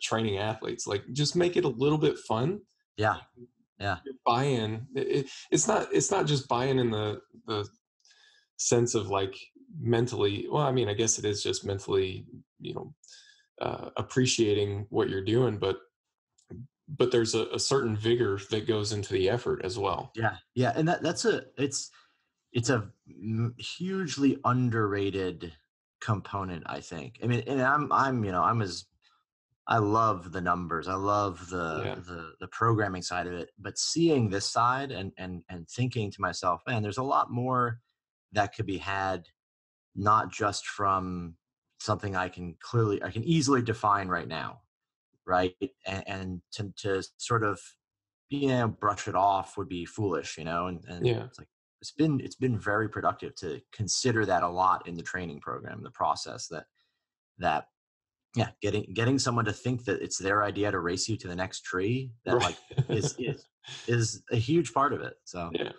training athletes. Like, just make it a little bit fun. Yeah. Yeah. Your buy-in, it's not just buy-in in the sense of like mentally. Well, I mean, I guess it is just mentally, you know appreciating what you're doing, but there's a certain vigor that goes into the effort as well. Yeah. Yeah. And it's a hugely underrated component, I think. I mean, and I love the numbers. I love Yeah. the programming side of it, but seeing this side and thinking to myself, man, there's a lot more that could be had, not just from something I can easily define right now, right? And to sort of brush it off would be foolish, and Yeah. it's like it's been very productive to consider that a lot in the training program, the process that yeah, getting someone to think that it's their idea to race you to the next tree, that Right. like is a huge part of it. So Yeah.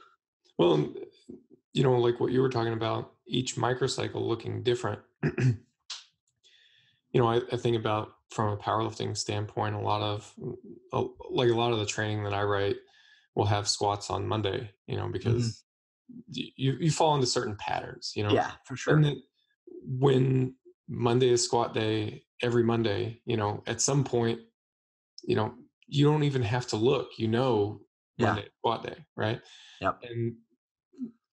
Well, like what you were talking about, each microcycle looking different. I think about, from a powerlifting standpoint, a lot of the training that I write will have squats on Monday, mhm. because you fall into certain patterns, Yeah, for and sure. then when Monday is squat day, every Monday, at some point, you know, you don't even have to look, Yeah. Monday is squat day, right? Yep. And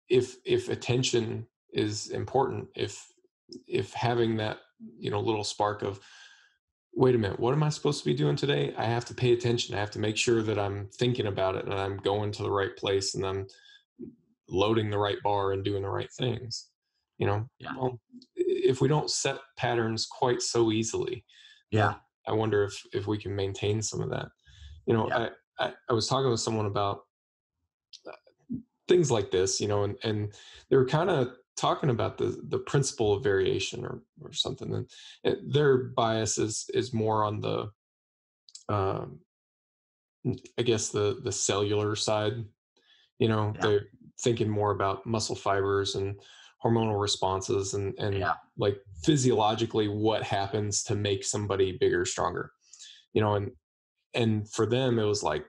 if attention is important, if having that, little spark of, wait a minute, what am I supposed to be doing today? I have to pay attention. I have to make sure that I'm thinking about it and I'm going to the right place and I'm loading the right bar and doing the right things. Yeah. Well, if we don't set patterns quite so easily, then Yeah. I wonder if we can maintain some of that. Yeah. I was talking with someone about things like this, and they were kind of talking about the principle of variation, or something. And their bias is more on the, um, I guess, the cellular side. Yeah. They're thinking more about muscle fibers and hormonal responses, and Yeah. like physiologically what happens to make somebody bigger, stronger. And for them it was like,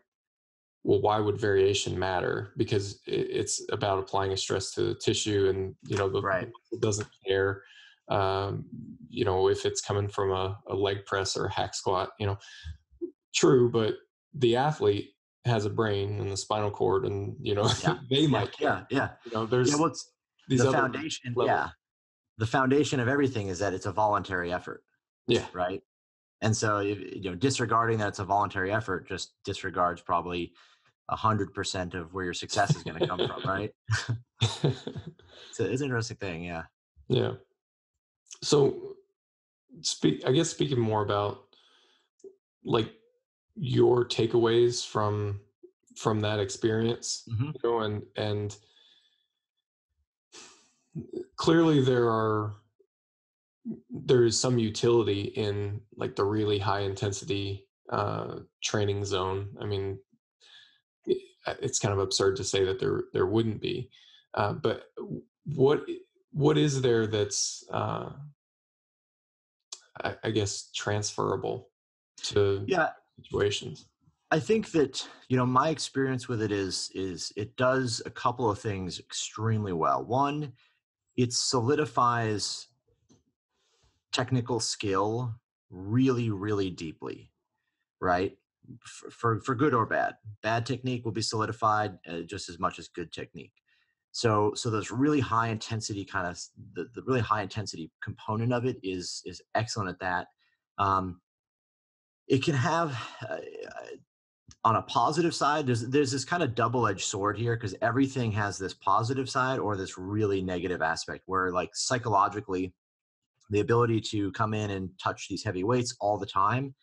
well, why would variation matter? Because it's about applying a stress to the tissue, and the Right. muscle doesn't care, if it's coming from a leg press or a hack squat. True, but the athlete has a brain and the spinal cord, and Yeah. they Yeah. might care. Yeah. Yeah. Yeah. There's What's these the other foundation? levels. Yeah. The foundation of everything is that it's a voluntary effort, Yeah. right? And so, disregarding that it's a voluntary effort just disregards probably 100% of where your success is going to come from, right? So it's an interesting thing. Yeah. Yeah. So, I guess, speaking more about, like, your takeaways from that experience, Hmm. and clearly there is some utility in, like, the really high intensity training zone. I mean, it's kind of absurd to say that there wouldn't be, but what what is there that's, I guess, transferable to Yeah. situations? I think that, my experience with it is it does a couple of things extremely well. One, it solidifies technical skill really, really deeply, right? For good or bad. Bad technique will be solidified just as much as good technique. So those really high intensity the really high intensity component of it is excellent at that. Um, it can have on a positive side, there's this kind of double-edged sword here, because everything has this positive side or this really negative aspect where, like, psychologically, the ability to come in and touch these heavy weights all the time,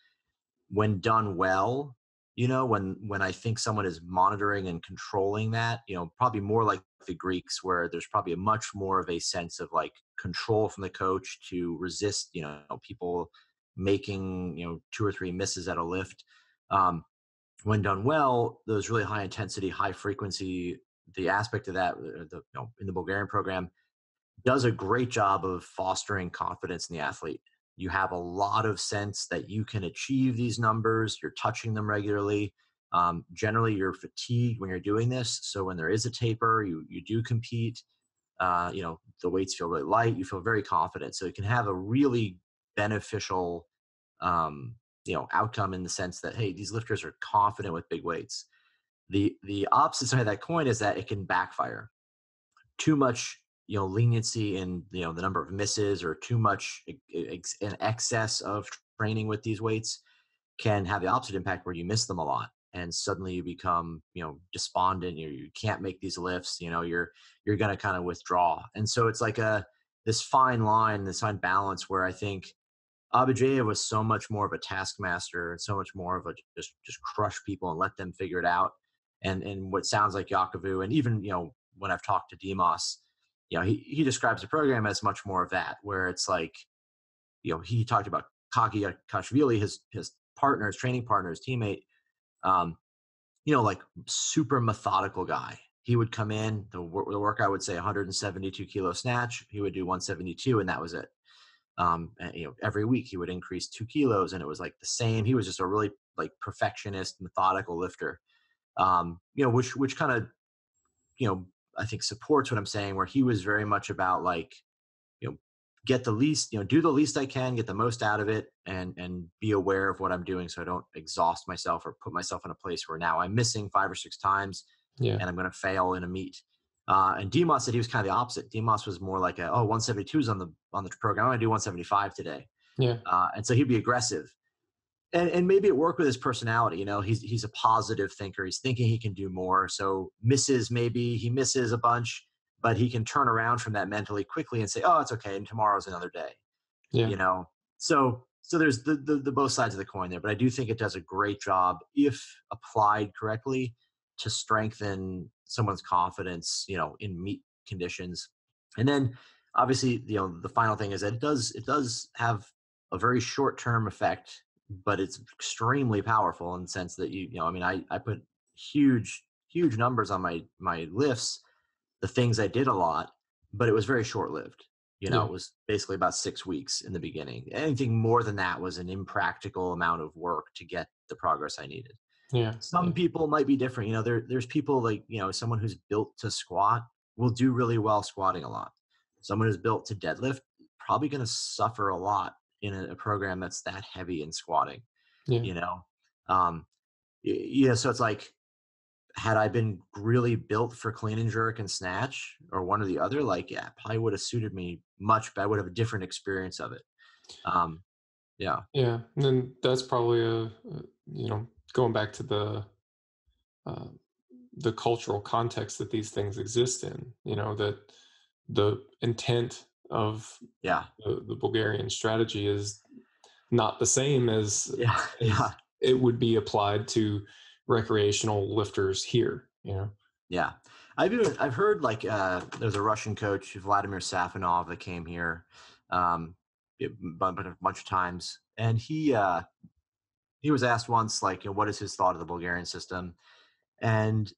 when done well, when I think someone is monitoring and controlling that, probably more like the Greeks, where there's probably a much more of a sense of like control from the coach to resist, people making, two or three misses at a lift. Um, when done well, those really high intensity, high frequency, the aspect of that, in the Bulgarian program, does a great job of fostering confidence in the athlete. You have a lot of sense that you can achieve these numbers. You're touching them regularly. Generally, you're fatigued when you're doing this. So when there is a taper, you do compete. The weights feel really light. You feel very confident. So it can have a really beneficial, outcome in the sense that, hey, these lifters are confident with big weights. The opposite side of that coin is that it can backfire. Too much leniency in the number of misses, or too much in excess of training with these weights, can have the opposite impact, where you miss them a lot and suddenly you become despondent. You can't make these lifts. You're going to kind of withdraw. And so it's like this fine line, this fine balance, where I think Abadjiev was so much more of a taskmaster and so much more of a just crush people and let them figure it out. And what sounds like Yakovu, and even when I've talked to Demos, he describes the program as much more of that, where it's like, he talked about Kaki Kashvili, his partner, training partner, his teammate, like super methodical guy. He would come in, the workout would say 172 kilo snatch. He would do 172 and that was it. And, every week he would increase 2 kilos and it was like the same. He was just a really like perfectionist, methodical lifter, which kind of, I think supports what I'm saying, where he was very much about like, get the least, do the least I can, get the most out of it, and be aware of what I'm doing, so I don't exhaust myself or put myself in a place where now I'm missing 5 or 6 times, Yeah. and I'm going to fail in a meet. And Demos said he was kind of the opposite. Demos was more like 172 is on the program. I'm going to do 175 today. Yeah. And so he'd be aggressive. And maybe it worked with his personality. He's a positive thinker. He's thinking he can do more. So maybe he misses a bunch, but he can turn around from that mentally quickly and say, oh, it's okay, and tomorrow's another day. Yeah. So there's the both sides of the coin there. But I do think it does a great job, if applied correctly, to strengthen someone's confidence, in meet conditions. And then obviously, the final thing is that it does have a very short-term effect, but it's extremely powerful in the sense that I put huge numbers on my lifts, the things I did a lot, but it was very short-lived. Yeah. It was basically about 6 weeks in the beginning. Anything more than that was an impractical amount of work to get the progress I needed. Yeah. Some people might be different. There's people like, someone who's built to squat will do really well squatting a lot. Someone who's built to deadlift, probably going to suffer a lot in a program that's that heavy in squatting. Yeah. So it's like, had I been really built for clean and jerk and snatch, or one or the other, like, yeah, probably would have suited me much better. I would have a different experience of it. Yeah. Yeah. And then that's probably going back to uh, the cultural context that these things exist in, that the intent of Yeah. the Bulgarian strategy is not the same as it would be applied to recreational lifters here, Yeah. I've heard like there's a Russian coach, Vladimir Safonov, that came here a bunch of times, and he was asked once, like, what is his thought of the Bulgarian system? And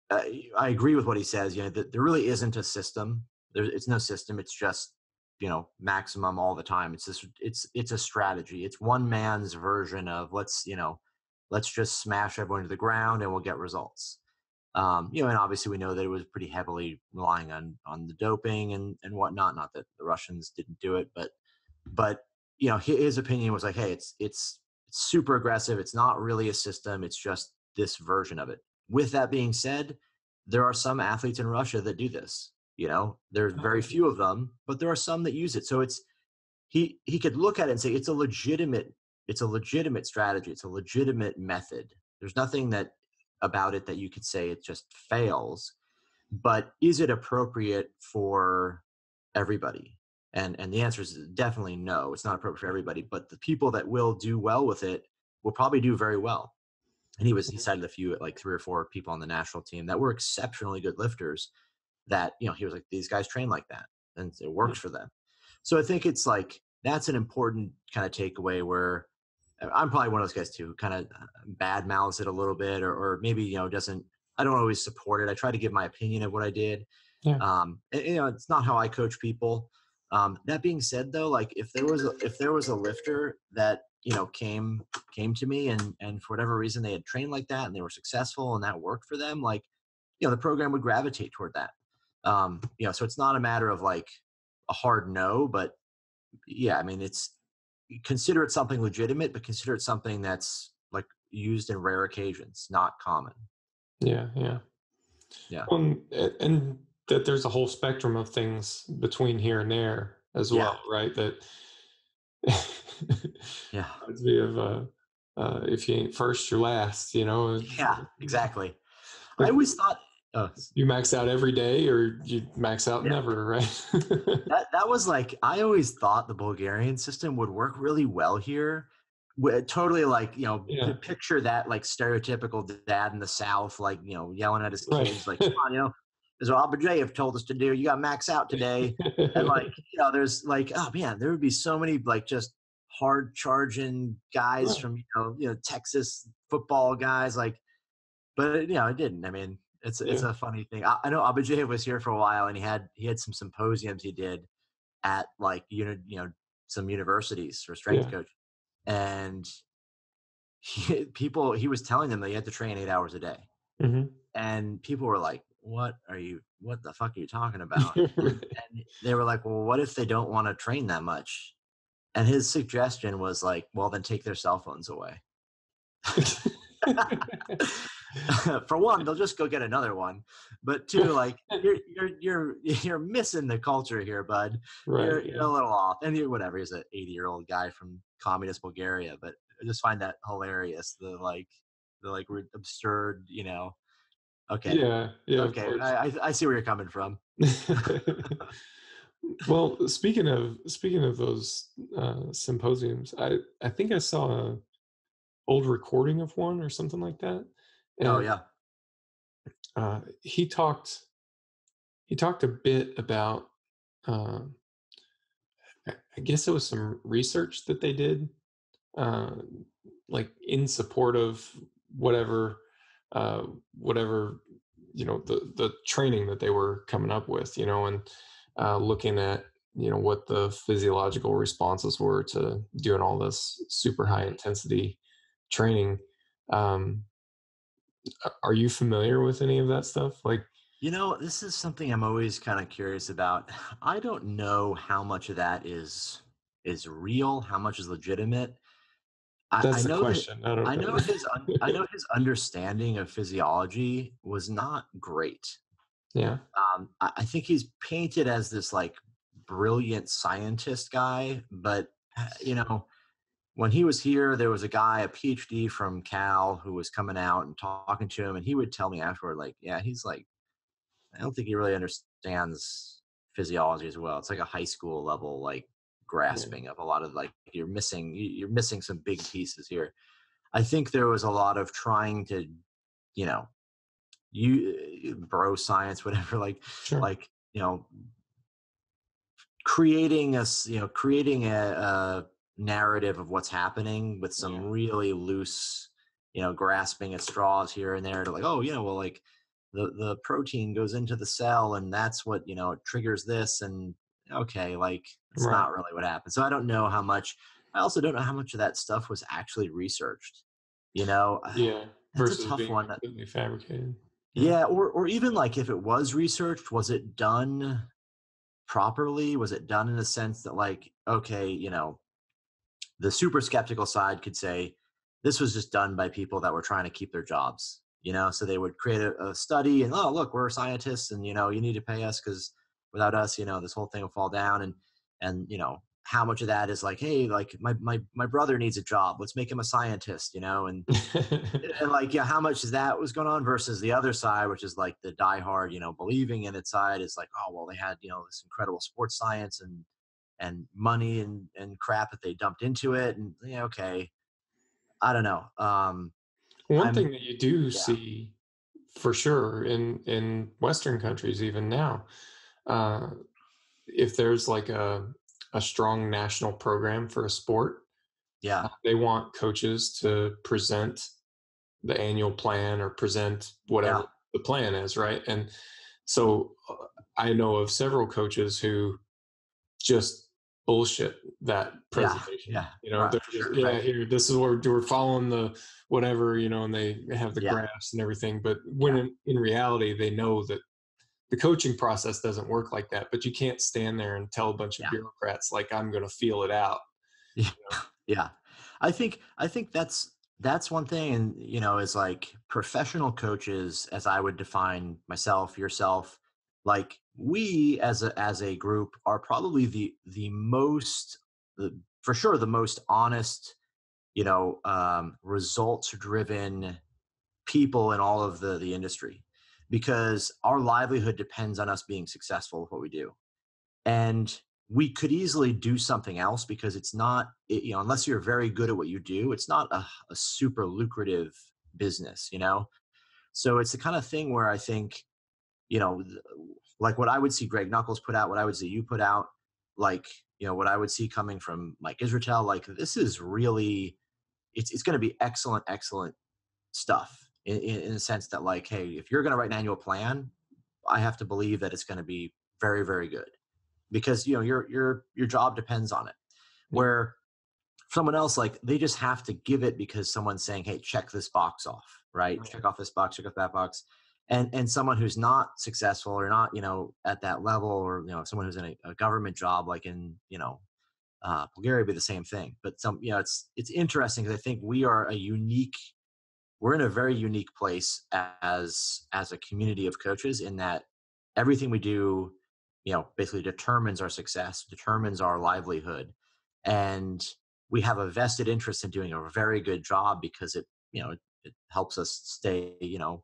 I agree with what he says. That there really isn't a system. It's no system. It's just maximum all the time. It's a strategy. It's one man's version of let's just smash everyone to the ground and we'll get results. And obviously we know that it was pretty heavily relying on the doping and whatnot. Not that the Russians didn't do it, but his opinion was like, hey, it's super aggressive. It's not really a system. It's just this version of it. With that being said, there are some athletes in Russia that do this. There's very few of them, but there are some that use it. So he could look at it and say it's a legitimate strategy. It's a legitimate method. There's nothing about it that you could say it just fails. But is it appropriate for everybody? And the answer is definitely no. It's not appropriate for everybody. But the people that will do well with it will probably do very well. And he cited a few, like 3 or 4 people on the national team that were exceptionally good lifters. That he was like, these guys train like that, and it works for them. So I think it's like that's an important kind of takeaway. Where I'm probably one of those guys too, who kind of bad mouths it a little bit, or maybe doesn't. I don't always support it. I try to give my opinion of what I did. Yeah. It's not how I coach people. That being said, though, like if there was a lifter that came to me and for whatever reason they had trained like that and they were successful and that worked for them, like the program would gravitate toward that. So it's not a matter of like a hard no, but yeah, I mean, consider it something legitimate, but consider it something that's like used in rare occasions, not common. Yeah. And that there's a whole spectrum of things between here and there as well, right? That reminds me of if you ain't first, you're last. Yeah, exactly. Like, I always thought you max out every day, or you max out never, right? that was like, I always thought the Bulgarian system would work really well here. Totally like, picture that like stereotypical dad in the South, like, yelling at his kids, like, come on, as Abajev told us to do, you got to max out today. And like, there's like, oh man, there would be so many like just hard charging guys from, Texas football guys, like, but it didn't. I mean, it's a funny thing. I know Abajev was here for a while, and he had some symposiums he did at like some universities for strength coach, and he was telling them that you had to train 8 hours a day, and people were like, what the fuck are you talking about? And they were like, well, what if they don't want to train that much? And his suggestion was like, well, then take their cell phones away. For one, they'll just go get another one. But two, like you're missing the culture here, bud. Right, you're a little off. And whatever, he's an 80-year-old guy from communist Bulgaria, but I just find that hilarious. The absurd, Okay. Yeah. Okay, I see where you're coming from. Well, speaking of those symposiums, I think I saw an old recording of one or something like that. And, he talked a bit about I guess it was some research that they did, like in support of whatever the training that they were coming up with, and looking at what the physiological responses were to doing all this super high intensity training. Are you familiar with any of that stuff? Like, this is something I'm always kind of curious about. I don't know how much of that is real, how much is legitimate. That's the question. I know his understanding of physiology was not great. Yeah. I think he's painted as this like brilliant scientist guy, but when he was here, there was a guy, a PhD from Cal, who was coming out and talking to him, and he would tell me afterward, like, yeah, he's like, I don't think he really understands physiology as well. It's like a high school level, like grasping of a lot of like, you're missing some big pieces here. I think there was a lot of trying to, bro science, whatever, like, creating a narrative of what's happening with some really loose, grasping at straws here and there to like, well, like the protein goes into the cell and that's what, it triggers this. And okay, like it's not really what happened. So I don't know how much. I also don't know how much of that stuff was actually researched. Yeah, versus a tough being one completely fabricated. Yeah, or even like if it was researched, was it done properly? Was it done in a sense that like, okay, the super skeptical side could say this was just done by people that were trying to keep their jobs. So they would create a study and, oh, look, we're scientists and, you need to pay us because without us, this whole thing will fall down. And, how much of that is like, hey, like my brother needs a job. Let's make him a scientist, and like, yeah, how much is that was going on versus the other side, which is like the diehard, believing in its side is like, oh, well, they had, this incredible sports science and money and crap that they dumped into it. And yeah, okay. I don't know. One I'm, thing that you do yeah, see for sure in Western countries, even now, uh, if there's like a strong national program for a sport, yeah, they want coaches to present the annual plan or present yeah, whatever the plan is, right? And so I know of several coaches who just bullshit that yeah, presentation. yeah, They're for just, sure. yeah, Right. here, this is where we're following the whatever, and they have the Yeah. graphs and everything. But when Yeah. in reality, they know that the coaching process doesn't work like that. But you can't stand there and tell a bunch of Yeah. bureaucrats like I'm going to feel it out. Yeah. Yeah. I think that's one thing. And, is like professional coaches, as I would define myself, yourself, like we as a group are probably the most, for sure, the most honest, results driven people in all of the industry, because our livelihood depends on us being successful with what we do. And we could easily do something else because it's not, unless you're very good at what you do, it's not a super lucrative business. So it's the kind of thing where I think, like what I would see Greg Knuckles put out, what I would see you put out, like, what I would see coming from Mike Israetel, like this is really, it's going to be excellent, excellent stuff in the sense that, like, hey, if you're going to write an annual plan, I have to believe that it's going to be very, very good, because your job depends on it. Yep. Where someone else, like, they just have to give it because someone's saying, hey, check this box off, right? Check off this box, check off that box. And someone who's not successful or not, at that level, or someone who's in a government job, like in Bulgaria, would be the same thing. But it's interesting because I think we're in a very unique place as a community of coaches, in that everything we do, basically determines our success, determines our livelihood. And we have a vested interest in doing a very good job because it helps us stay, Yeah.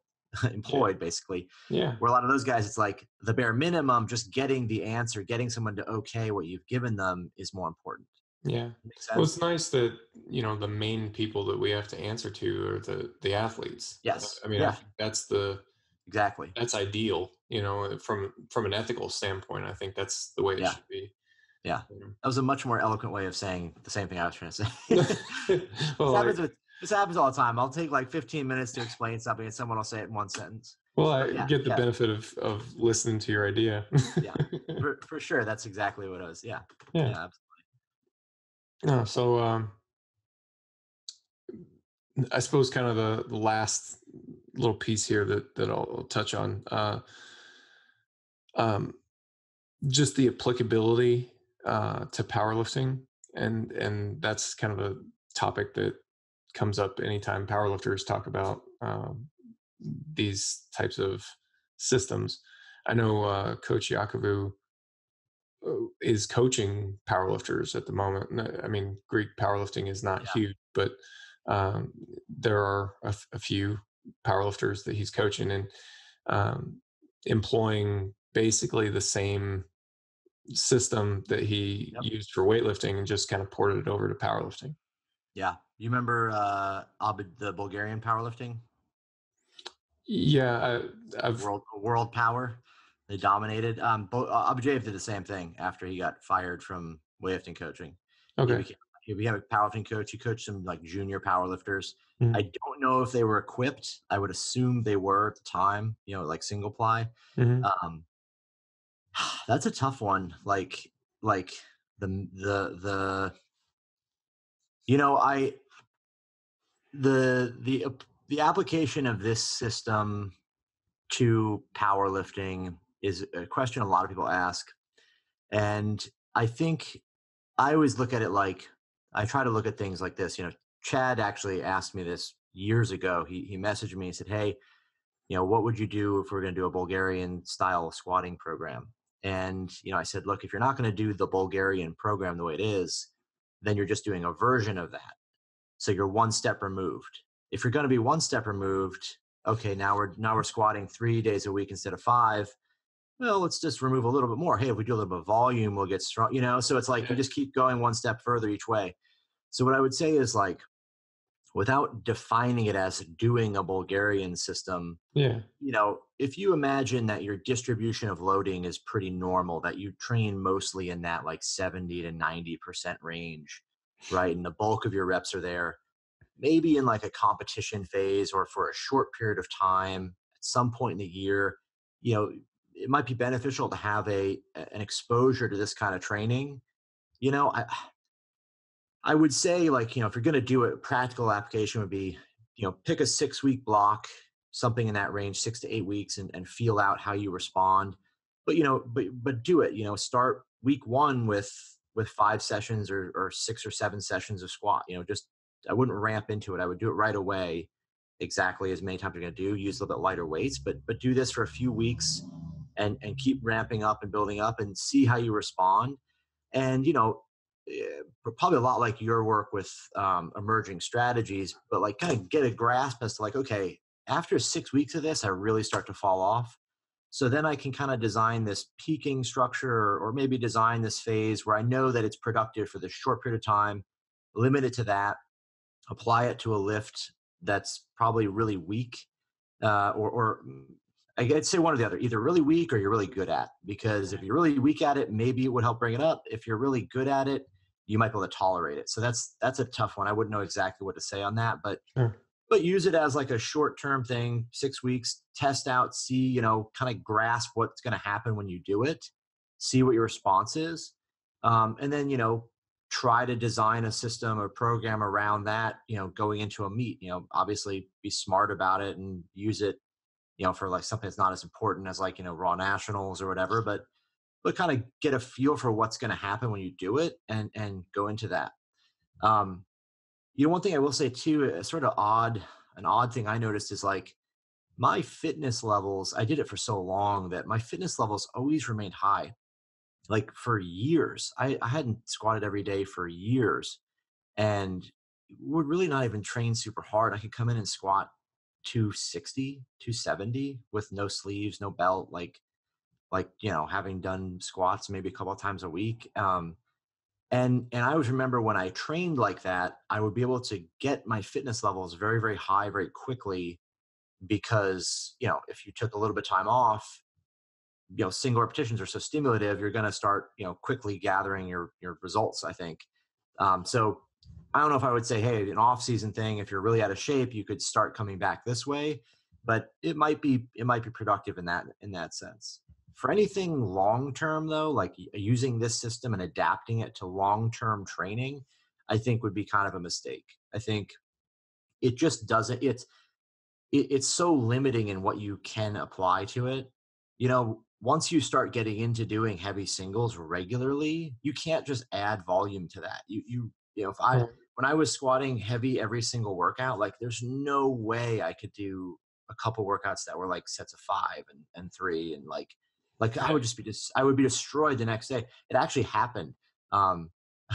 employed, basically. Yeah. Where a lot of those guys, it's like the bare minimum, just getting the answer, getting someone to okay what you've given them is more important. Yeah. Makes Well, sense? it's nice that, the main people that we have to answer to are the athletes. Yes. I mean, I Yeah, think exactly. that's ideal, from an ethical standpoint. I think that's the way it Yeah. should be. Yeah. you That was a much more eloquent way of saying the same thing I was trying to say. know. This Well, happens this happens all the time. I'll take like 15 minutes to explain something and someone will say it in one sentence. I But yeah, get the yeah, benefit of listening to your idea. yeah. For sure. That's exactly what it was. Yeah. Yeah. Yeah. No, so I suppose kind of the last little piece here that I'll touch on, um, just the applicability to powerlifting, and that's kind of a topic that comes up anytime powerlifters talk about these types of systems. I know Coach Yakovu is coaching powerlifters at the moment. I mean, Greek powerlifting is not Yeah. huge, but there are a few powerlifters that he's coaching, and employing basically the same system that he Yep. used for weightlifting and just kind of ported it over to powerlifting. Yeah. You remember the Bulgarian powerlifting Yeah, I've world power? They dominated. Abujayev did the same thing after he got fired from weightlifting coaching. He okay. became he became a powerlifting coach. He coached some like junior powerlifters. I Mm-hmm. don't know if they were equipped. I would assume they were at the time, like single ply. Mm-hmm. Um, that's a tough one. Like the I the application of this system to powerlifting is a question a lot of people ask. And I think I always look at it like, I try to look at things like this. Chad actually asked me this years ago. He messaged me and said, "Hey, what would you do if we're going to do a Bulgarian style squatting program?" And, I said, "Look, if you're not going to do the Bulgarian program the way it is, then you're just doing a version of that. So you're one step removed. If you're going to be one step removed, okay, now we're squatting 3 days a week instead of 5. Well, let's just remove a little bit more. Hey, if we do a little bit of volume, we'll get strong, so it's like you just keep going one step further each way." So what I would say is, like, without defining it as doing a Bulgarian system, Yeah. if you imagine that your distribution of loading is pretty normal, that you train mostly in that like 70 to 90% range, right? And the bulk of your reps are there, maybe in like a competition phase or for a short period of time at some point in the year, it might be beneficial to have an exposure to this kind of training. I would say, like, if you're going to do it, practical application would be, pick a 6-week block, something in that range, 6 to 8 weeks, and feel out how you respond. But, but do it, start week 1 with 5 sessions or 6 or 7 sessions of squat, just, I wouldn't ramp into it. I would do it right away, exactly as many times you're going to do, use a little bit lighter weights, but do this for a few weeks and keep ramping up and building up and see how you respond. And, probably a lot like your work with emerging strategies, but like kind of get a grasp as to like, okay, after 6 weeks of this, I really start to fall off. So then I can kind of design this peaking structure or maybe design this phase where I know that it's productive for this short period of time, limit it to that, apply it to a lift that's probably really weak, or I'd say one or the other, either really weak or you're really good at. Because if you're really weak at it, maybe it would help bring it up. If you're really good at it, you might be able to tolerate it. So that's a tough one. I wouldn't know exactly what to say on that, but Sure. but use it as like a short-term thing, 6 weeks, test out, see, kind of grasp what's going to happen when you do it, see what your response is. And then, try to design a system or program around that, going into a meet, obviously be smart about it and use it, for like something that's not as important as like, raw nationals or whatever, but kind of get a feel for what's going to happen when you do it and go into that. Um, one thing I will say too, an odd thing I noticed is like my fitness levels, I did it for so long that my fitness levels always remained high. Like for years, I hadn't squatted every day for years and would really not even train super hard. I could come in and squat 260, 270 with no sleeves, no belt, like, having done squats maybe a couple of times a week. And I always remember when I trained like that, I would be able to get my fitness levels very, very high very quickly because, if you took a little bit of time off, single repetitions are so stimulative, you're going to start, quickly gathering your results, I think. So I don't know if I would say, hey, an off season thing, if you're really out of shape, you could start coming back this way, but it might be productive in that sense. For anything long term though, like using this system and adapting it to long term training, I think would be kind of a mistake. I think it just doesn't. It's so limiting in what you can apply to it. Once you start getting into doing heavy singles regularly, you can't just add volume to that. If Right. when I was squatting heavy every single workout, like there's no way I could do a couple workouts that were like sets of 5 and 3 and like I would just I would be destroyed the next day. It actually happened. Um,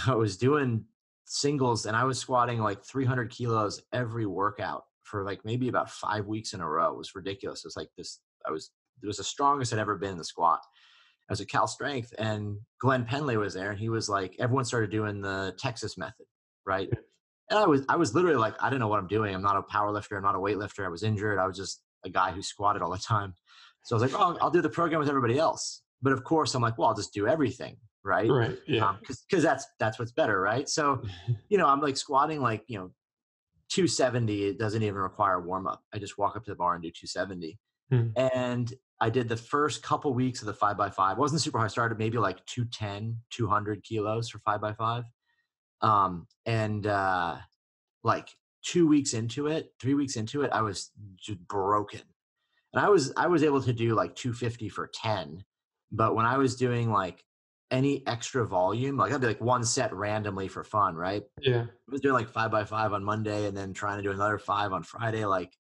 I was doing singles and I was squatting like 300 kilos every workout for like maybe about 5 weeks in a row. It was ridiculous. It was like this. It was the strongest I'd ever been in the squat. I was at Cal Strength and Glenn Penley was there and he was like, everyone started doing the Texas method, right? And I was literally like, I don't know what I'm doing. I'm not a power lifter. I'm not a weightlifter. I was injured. I was just a guy who squatted all the time. So I was like, oh, I'll do the program with everybody else. But of course I'm like, well, I'll just do everything. Right. Right. Yeah. Cause that's what's better. Right. So, I'm like squatting like, 270. It doesn't even require warm up. I just walk up to the bar and do 270. Hmm. And I did the first couple weeks of the 5x5. It wasn't super high. I started maybe like 210, 200 kilos for 5x5. And like 2 weeks into it, 3 weeks into it, I was just broken. And I was able to do like 250 for 10. But when I was doing like any extra volume. Like I'd be like one set randomly for fun, right? Yeah. I was doing like 5x5 on Monday and then trying to do another 5 on Friday. Like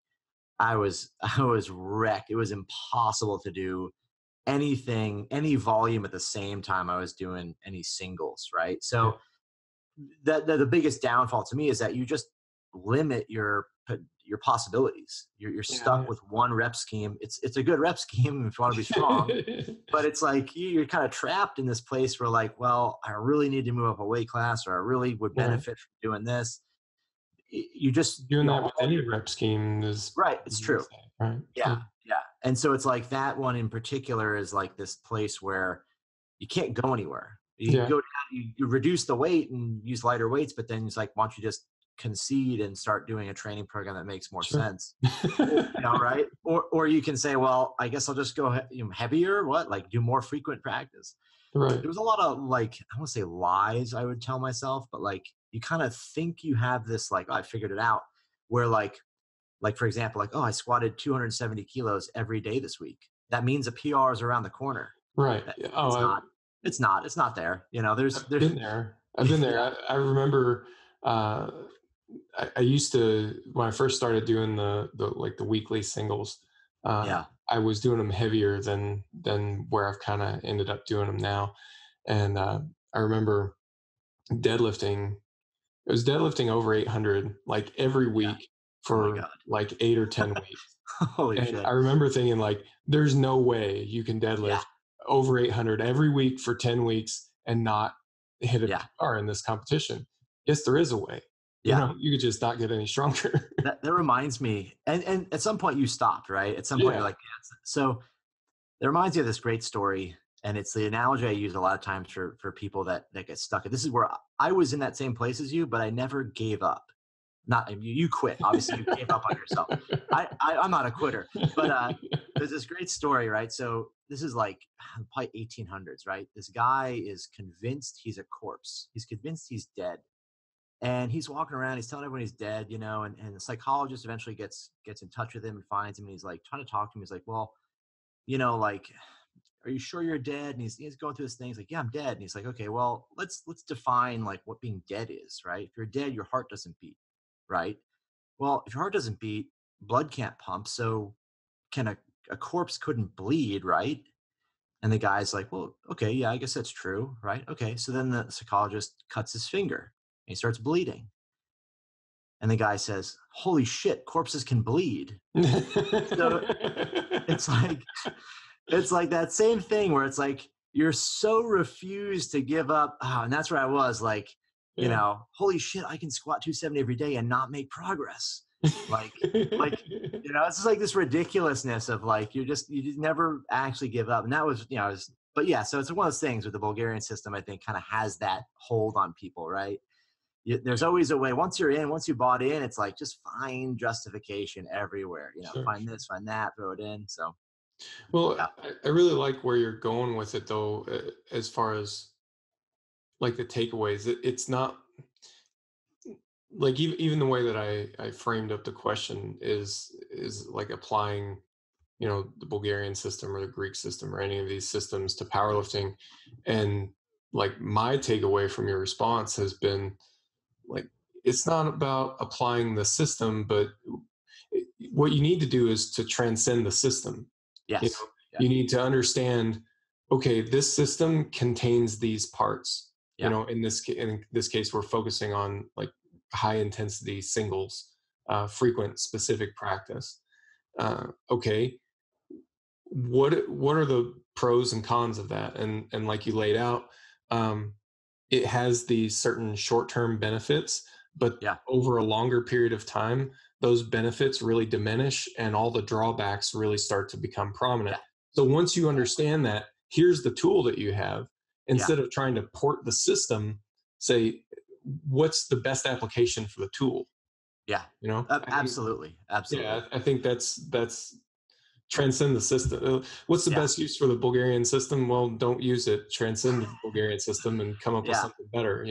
I was wrecked. It was impossible to do anything, any volume at the same time I was doing any singles, right? So the biggest downfall to me is that you just limit your possibilities. You're stuck with one rep scheme. It's a good rep scheme if you want to be strong, but it's like you're kind of trapped in this place where like, well, I really need to move up a weight class, or I really would benefit from doing this. You just doing that with any rep scheme is right. It's true. Right. Yeah. And so it's like that one in particular is like this place where you can't go anywhere. You can go down, you reduce the weight and use lighter weights, but then it's like, why don't you just concede and start doing a training program that makes more sense, right? Or you can say, well, I guess I'll just go heavier, like do more frequent practice. Right. There was a lot of like, I won't say lies I would tell myself, but like you kind of think you have this like, oh, I figured it out, where like for example, like, oh, I squatted 270 kilos every day this week. That means a PR is around the corner. Right. It's not there. There's been there. I've been there. I remember I used to, when I first started doing the weekly singles, I was doing them heavier than where I've kind of ended up doing them now. And I remember deadlifting. It was deadlifting over 800 like every week for like 8 or 10 weeks. Holy shit. I remember thinking like, there's no way you can deadlift over 800 every week for 10 weeks and not hit a PR in this competition. Yes, there is a way. You could just not get any stronger. that reminds me. And at some point you stopped, right? At some point you're like, so that reminds me of this great story. And it's the analogy I use a lot of times for people that get stuck. This is where I was in that same place as you, but I never gave up. Not you quit. Obviously, you gave up on yourself. I'm not a quitter, but there's this great story, right? So this is like probably 1800s, right? This guy is convinced he's a corpse. He's convinced he's dead, and he's walking around. He's telling everyone he's dead, and the psychologist eventually gets in touch with him and finds him. And he's like trying to talk to him. He's like, well, like, are you sure you're dead? And he's going through this thing. He's like, yeah, I'm dead. And he's like, okay, well, let's define like what being dead is, right? If you're dead, your heart doesn't beat. Right? Well, if your heart doesn't beat, blood can't pump. So can a corpse couldn't bleed, right? And the guy's like, well, okay, yeah, I guess that's true, right? Okay. So then the psychologist cuts his finger and he starts bleeding. And the guy says, holy shit, corpses can bleed. So it's like that same thing where it's like, you're so refused to give up. Oh, and that's where I was like, holy shit, I can squat 270 every day and not make progress. It's just like this ridiculousness of like, you just never actually give up. And that was, so it's one of those things with the Bulgarian system, I think kind of has that hold on people, right? There's always a way. Once you bought in, it's like, just find justification everywhere, find this, find that, throw it in. So. Well, I really like where you're going with it though, as far as like the takeaways. It's not like even the way that I framed up the question is like applying, the Bulgarian system or the Greek system or any of these systems to powerlifting. And like my takeaway from your response has been like, it's not about applying the system, but what you need to do is to transcend the system. Yes. You need to understand, okay, this system contains these parts. In this case, we're focusing on like high intensity singles, frequent specific practice. Okay, what are the pros and cons of that? And like you laid out, it has these certain short-term benefits, but over a longer period of time, those benefits really diminish and all the drawbacks really start to become prominent. So once you understand that, here's the tool that you have. Instead of trying to port the system, say, what's the best application for the tool? Yeah. Absolutely. Yeah, I think that's transcend the system. What's the best use for the Bulgarian system? Well, don't use it. Transcend the Bulgarian system and come up with something better,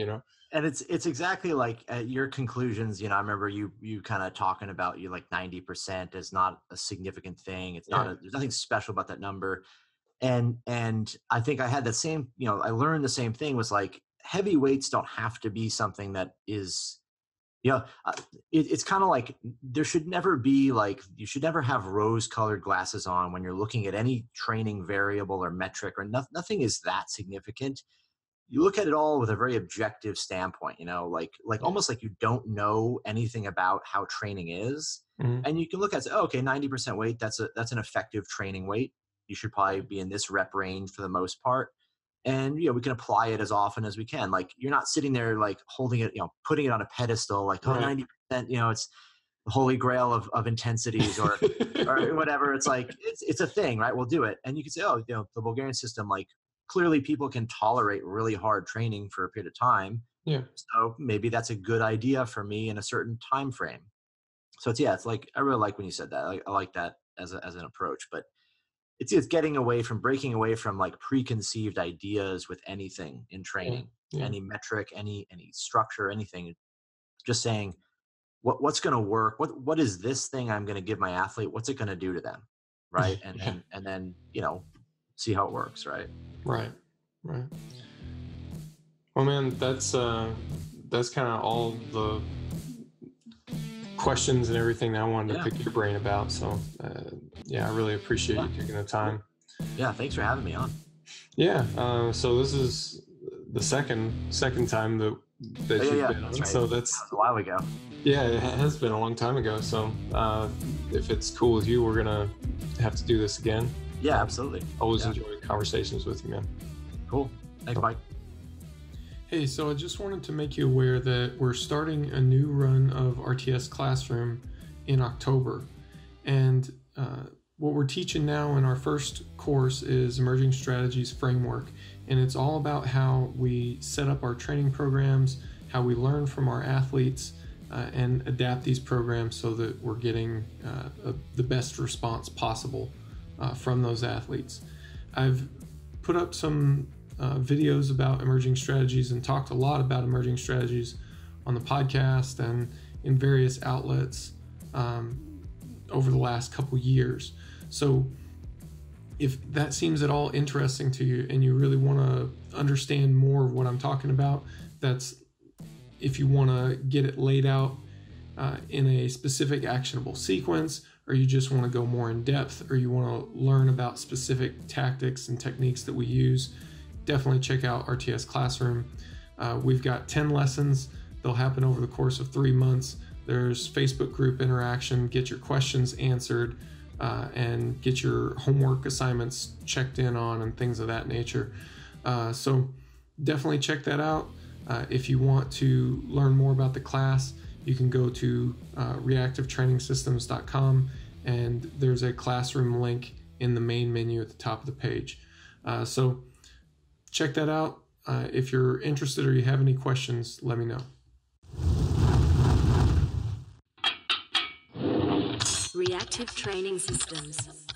And it's exactly like your conclusions. I remember you kind of talking about like 90% is not a significant thing. It's not there's nothing special about that number. And I think I had the same, I learned the same thing, was like, heavy weights don't have to be something that is, it's kind of like, there should never be like, you should never have rose colored glasses on when you're looking at any training variable or metric, or nothing is that significant. You look at it all with a very objective standpoint, like almost like you don't know anything about how training is. Mm-hmm. And you can look at, say, oh, okay, 90% weight, that's an effective training weight. You should probably be in this rep range for the most part. And, we can apply it as often as we can. Like, you're not sitting there like holding it, putting it on a pedestal, like, oh, 90%, it's the holy grail of intensities or whatever. It's like, it's a thing, right? We'll do it. And you can say, oh, the Bulgarian system, like, clearly people can tolerate really hard training for a period of time. Yeah. So maybe that's a good idea for me in a certain time frame. So it's like, I really like when you said that. I like that as an approach, but it's breaking away from like preconceived ideas with anything in training, any metric, any structure, anything. Just saying what's going to work. What is this thing I'm going to give my athlete? What's it going to do to them? Right. And then, see how it works. Right. Right. Well, man, that's kind of all the questions and everything that I wanted to pick your brain about. So, I really appreciate you taking the time. Yeah, thanks for having me on. Yeah. So this is the second time that you've been on. Right. So that was a while ago. Yeah, it has been a long time ago. So if it's cool with you, we're gonna have to do this again. Yeah, absolutely. Always enjoy conversations with you, man. Cool. Thanks, Mike. Hey, so I just wanted to make you aware that we're starting a new run of RTS Classroom in October. And what we're teaching now in our first course is Emerging Strategies Framework. And it's all about how we set up our training programs, how we learn from our athletes, and adapt these programs so that we're getting the best response possible from those athletes. I've put up some videos about emerging strategies and talked a lot about emerging strategies on the podcast and in various outlets over the last couple years. So if that seems at all interesting to you and you really want to understand more of what I'm talking about, that's if you want to get it laid out in a specific actionable sequence, or you just want to go more in depth, or you want to learn about specific tactics and techniques that we use, definitely check out RTS Classroom. We've got 10 lessons. They'll happen over the course of 3 months. There's Facebook group interaction, get your questions answered, and get your homework assignments checked in on and things of that nature. So definitely check that out. If you want to learn more about the class, you can go to reactivetrainingsystems.com, and there's a classroom link in the main menu at the top of the page. So check that out. If you're interested or you have any questions, let me know. Reactive Training Systems.